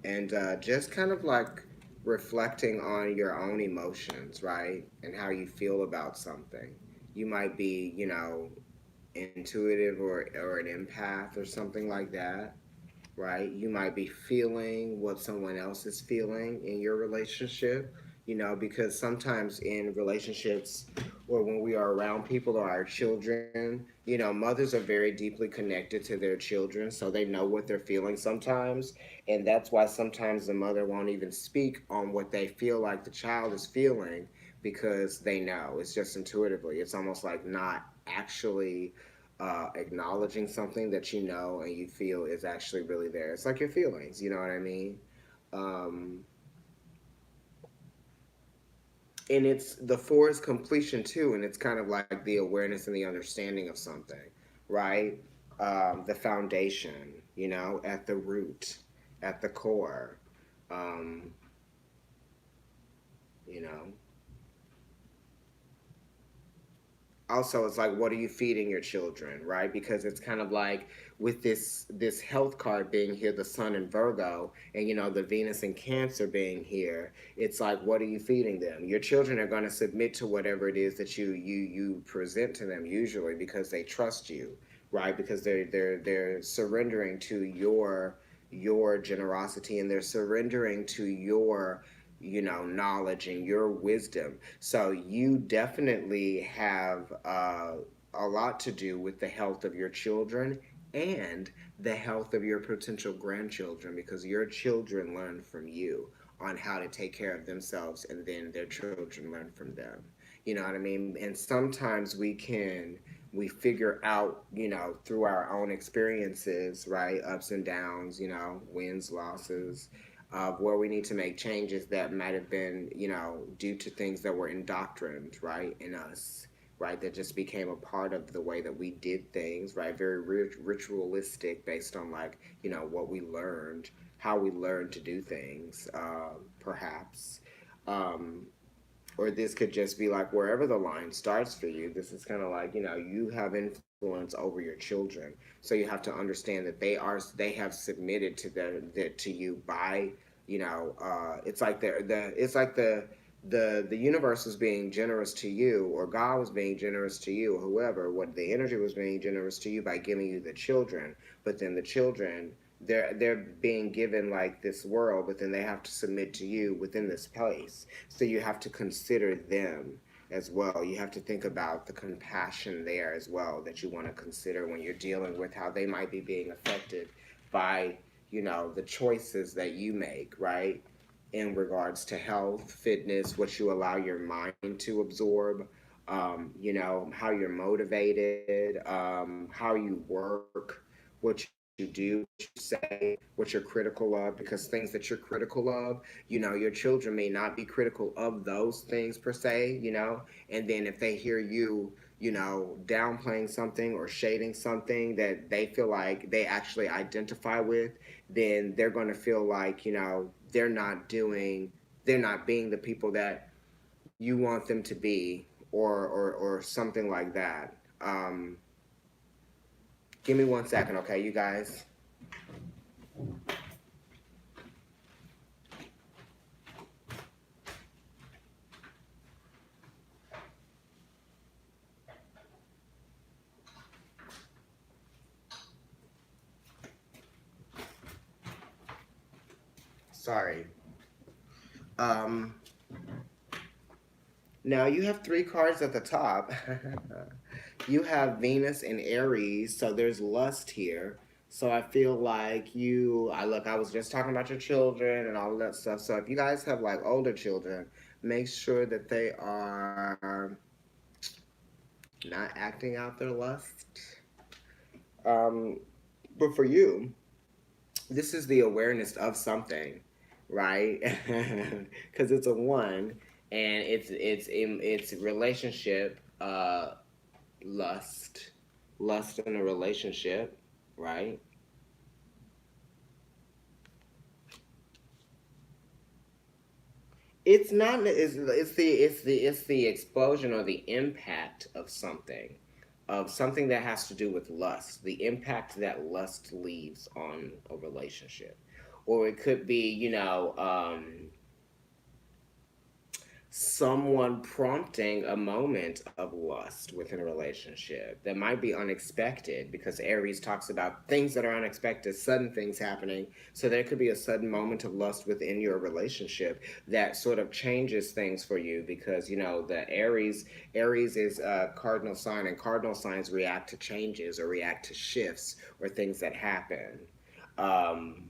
And just kind of like reflecting on your own emotions, right? And how you feel about something. You might be, intuitive or an empath or something like that, right? You might be feeling what someone else is feeling in your relationship, because sometimes in relationships or when we are around people or our children, mothers are very deeply connected to their children, so they know what they're feeling sometimes. And that's why sometimes the mother won't even speak on what they feel like the child is feeling because they know. It's just intuitively. It's almost like not actually acknowledging something that you know and you feel is actually really there. It's like your feelings, you know what I mean? Um, and it's the four is completion too, and it's kind of like the awareness and the understanding of something, right? The foundation, at the root, at the core, um, you know. Also, it's like, what are you feeding your children, right? Because it's kind of like with this health card being here, the sun in Virgo, and the Venus in Cancer being here. It's like, what are you feeding them? Your children are going to submit to whatever it is that you present to them, usually because they trust you, right? Because they're surrendering to your generosity, and they're surrendering to your knowledge and your wisdom. So you definitely have a lot to do with the health of your children and the health of your potential grandchildren, because your children learn from you on how to take care of themselves, and then their children learn from them. You know what I mean? And sometimes we figure out, through our own experiences, right? Ups and downs, wins, losses, where we need to make changes that might have been, due to things that were indoctrined, right, in us, right, that just became a part of the way that we did things, right, very ritualistic based on like, what we learned, how we learned to do things, perhaps. Um, or this could just be like wherever the line starts for you. This is kind of like, you have influence over your children, so you have to understand that they have submitted to to you by, it's like the universe was being generous to you, or God was being generous to you, or whoever, what the energy was being generous to you by giving you the children. But then the children, they're being given like this world, but then they have to submit to you within this place. So you have to consider them as well. You have to think about the compassion there as well that you want to consider when you're dealing with how they might be being affected by, the choices that you make, right? In regards to health, fitness, what you allow your mind to absorb, how you're motivated, how you work, what you do, what you say, what you're critical of, because things that you're critical of, your children may not be critical of those things per se, and then if they hear you, downplaying something or shading something that they feel like they actually identify with, then they're going to feel like, they're not being the people that you want them to be, or something like that. Give me 1 second, okay, you guys. Sorry. Um, Now you have three cards at the top. You have Venus and Aries, so there's lust here. So I feel like I was just talking about your children and all of that stuff. So if you guys have like older children, make sure that they are not acting out their lust. Um, but for you, this is the awareness of something, right? Because it's a one, and it's relationship, lust, lust in a relationship, right? It's not. It's the explosion or the impact of something that has to do with lust. The impact that lust leaves on a relationship, or it could be, someone prompting a moment of lust within a relationship that might be unexpected, because Aries talks about things that are unexpected, sudden things happening. So there could be a sudden moment of lust within your relationship that sort of changes things for you, because the Aries is a cardinal sign, and cardinal signs react to changes or react to shifts or things that happen. Um,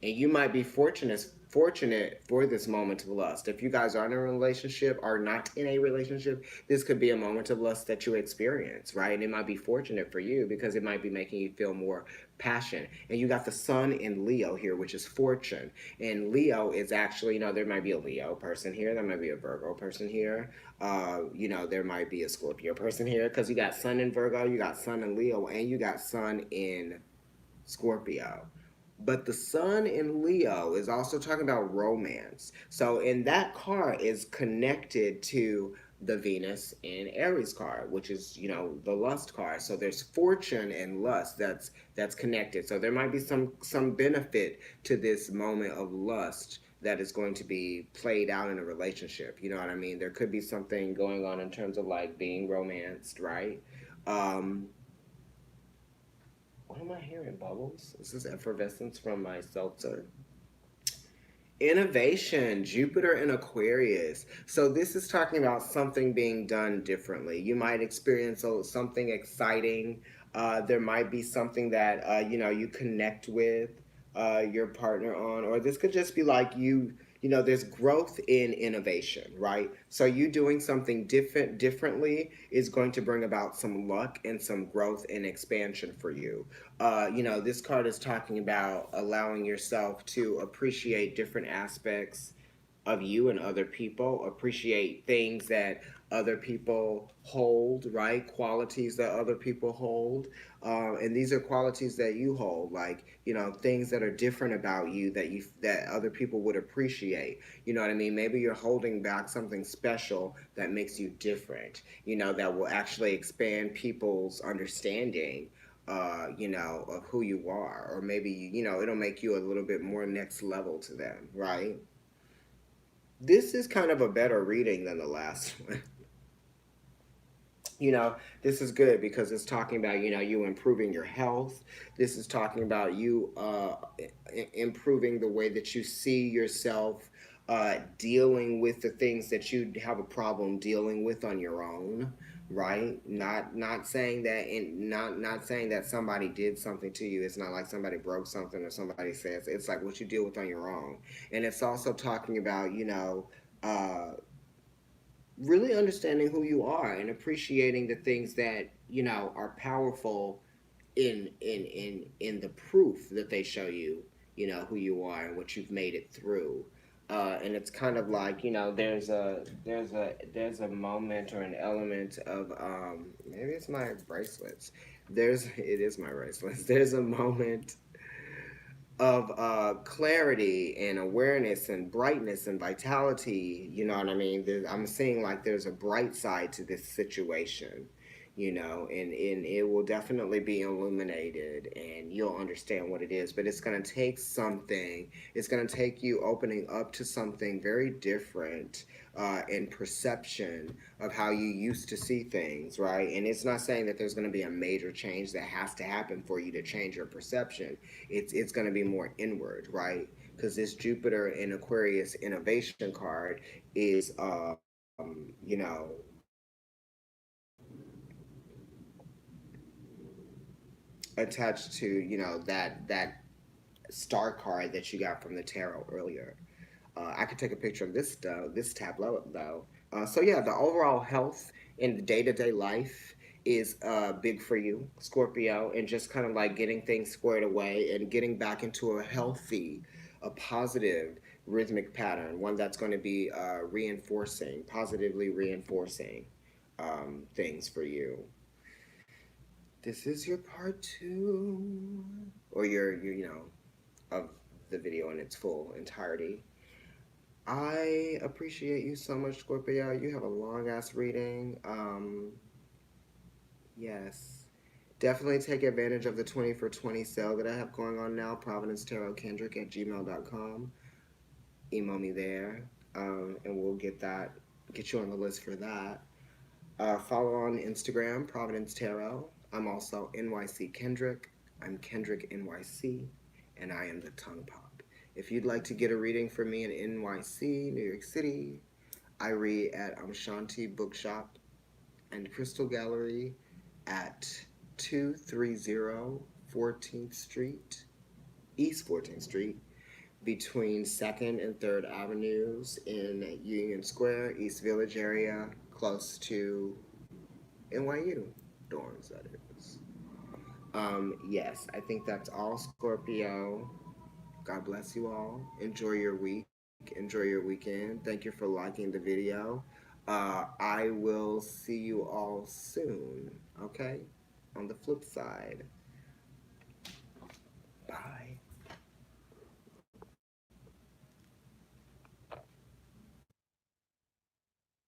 and you might be fortunate for this moment of lust. If you guys are in a relationship, are not in a relationship, this could be a moment of lust that you experience, right? And it might be fortunate for you because it might be making you feel more passion. And you got the sun in Leo here, which is fortune. And Leo is actually, there might be a Leo person here, there might be a Virgo person here, there might be a Scorpio person here, because you got sun in Virgo, you got sun in Leo, and you got sun in Scorpio. But the sun in Leo is also talking about romance. So, in that card is connected to the Venus in Aries card, which is, the lust card. So there's fortune and lust that's connected. So there might be some benefit to this moment of lust that is going to be played out in a relationship. You know what I mean? There could be something going on in terms of like being romanced, right? Um, what am I hearing? Bubbles? This is effervescence from my seltzer. Innovation, Jupiter in Aquarius. So this is talking about something being done differently. You might experience something exciting. There might be something that you connect with your partner on, or this could just be like you. There's growth in innovation, right? So you doing something differently is going to bring about some luck and some growth and expansion for you. This card is talking about allowing yourself to appreciate different aspects of you and other people, appreciate things that other people hold, right? Qualities that other people hold. And these are qualities that you hold, like, things that are different about you that other people would appreciate. You know what I mean? Maybe you're holding back something special that makes you different, that will actually expand people's understanding of who you are, or maybe it'll make you a little bit more next level to them, right? This is kind of a better reading than the last one. This is good because it's talking about you improving your health. This is talking about you improving the way that you see yourself, dealing with the things that you have a problem dealing with on your own, right? Not saying that, and not saying that somebody did something to you. It's not like somebody broke something or somebody says, it's like what you deal with on your own. And it's also talking about uh really understanding who you are and appreciating the things that are powerful in the proof that they show you, who you are and what you've made it through. And it's kind of like there's a moment or an element of maybe it's my bracelets. It is my bracelets. There's a moment of clarity and awareness and brightness and vitality. You know what I mean? I'm seeing like there's a bright side to this situation, and it will definitely be illuminated and you'll understand what it is. But it's going to take something, it's going to take you opening up to something very different in perception of how you used to see things, right? And it's not saying that there's going to be a major change that has to happen for you to change your perception. It's going to be more inward, right? Because this Jupiter in Aquarius innovation card is attached to that star card that you got from the tarot earlier. I could take a picture of this tableau though. So yeah, the overall health in the day to day life is big for you, Scorpio, and just kind of like getting things squared away and getting back into a healthy, a positive rhythmic pattern, one that's going to be positively reinforcing things for you. This is your part two, or of the video in its full entirety. I appreciate you so much, Scorpio. You have a long ass reading. Yes. Definitely take advantage of the 20 for 20 sale that I have going on now. providencetarotkendrick at gmail.com. Email me there, and we'll get you on the list for that. Follow on Instagram, Providence Tarot. I'm also NYC Kendrick. I'm Kendrick NYC, and I am the tongue pop. If you'd like to get a reading from me in NYC, New York City, I read at Shanti Bookshop and Crystal Gallery at 230 14th Street, East 14th Street, between 2nd and 3rd Avenues in Union Square, East Village area, close to NYU dorms, that is. Yes, I think that's all, Scorpio. God bless you all. Enjoy your week. Enjoy your weekend. Thank you for liking the video. I will see you all soon. Okay? On the flip side. Bye.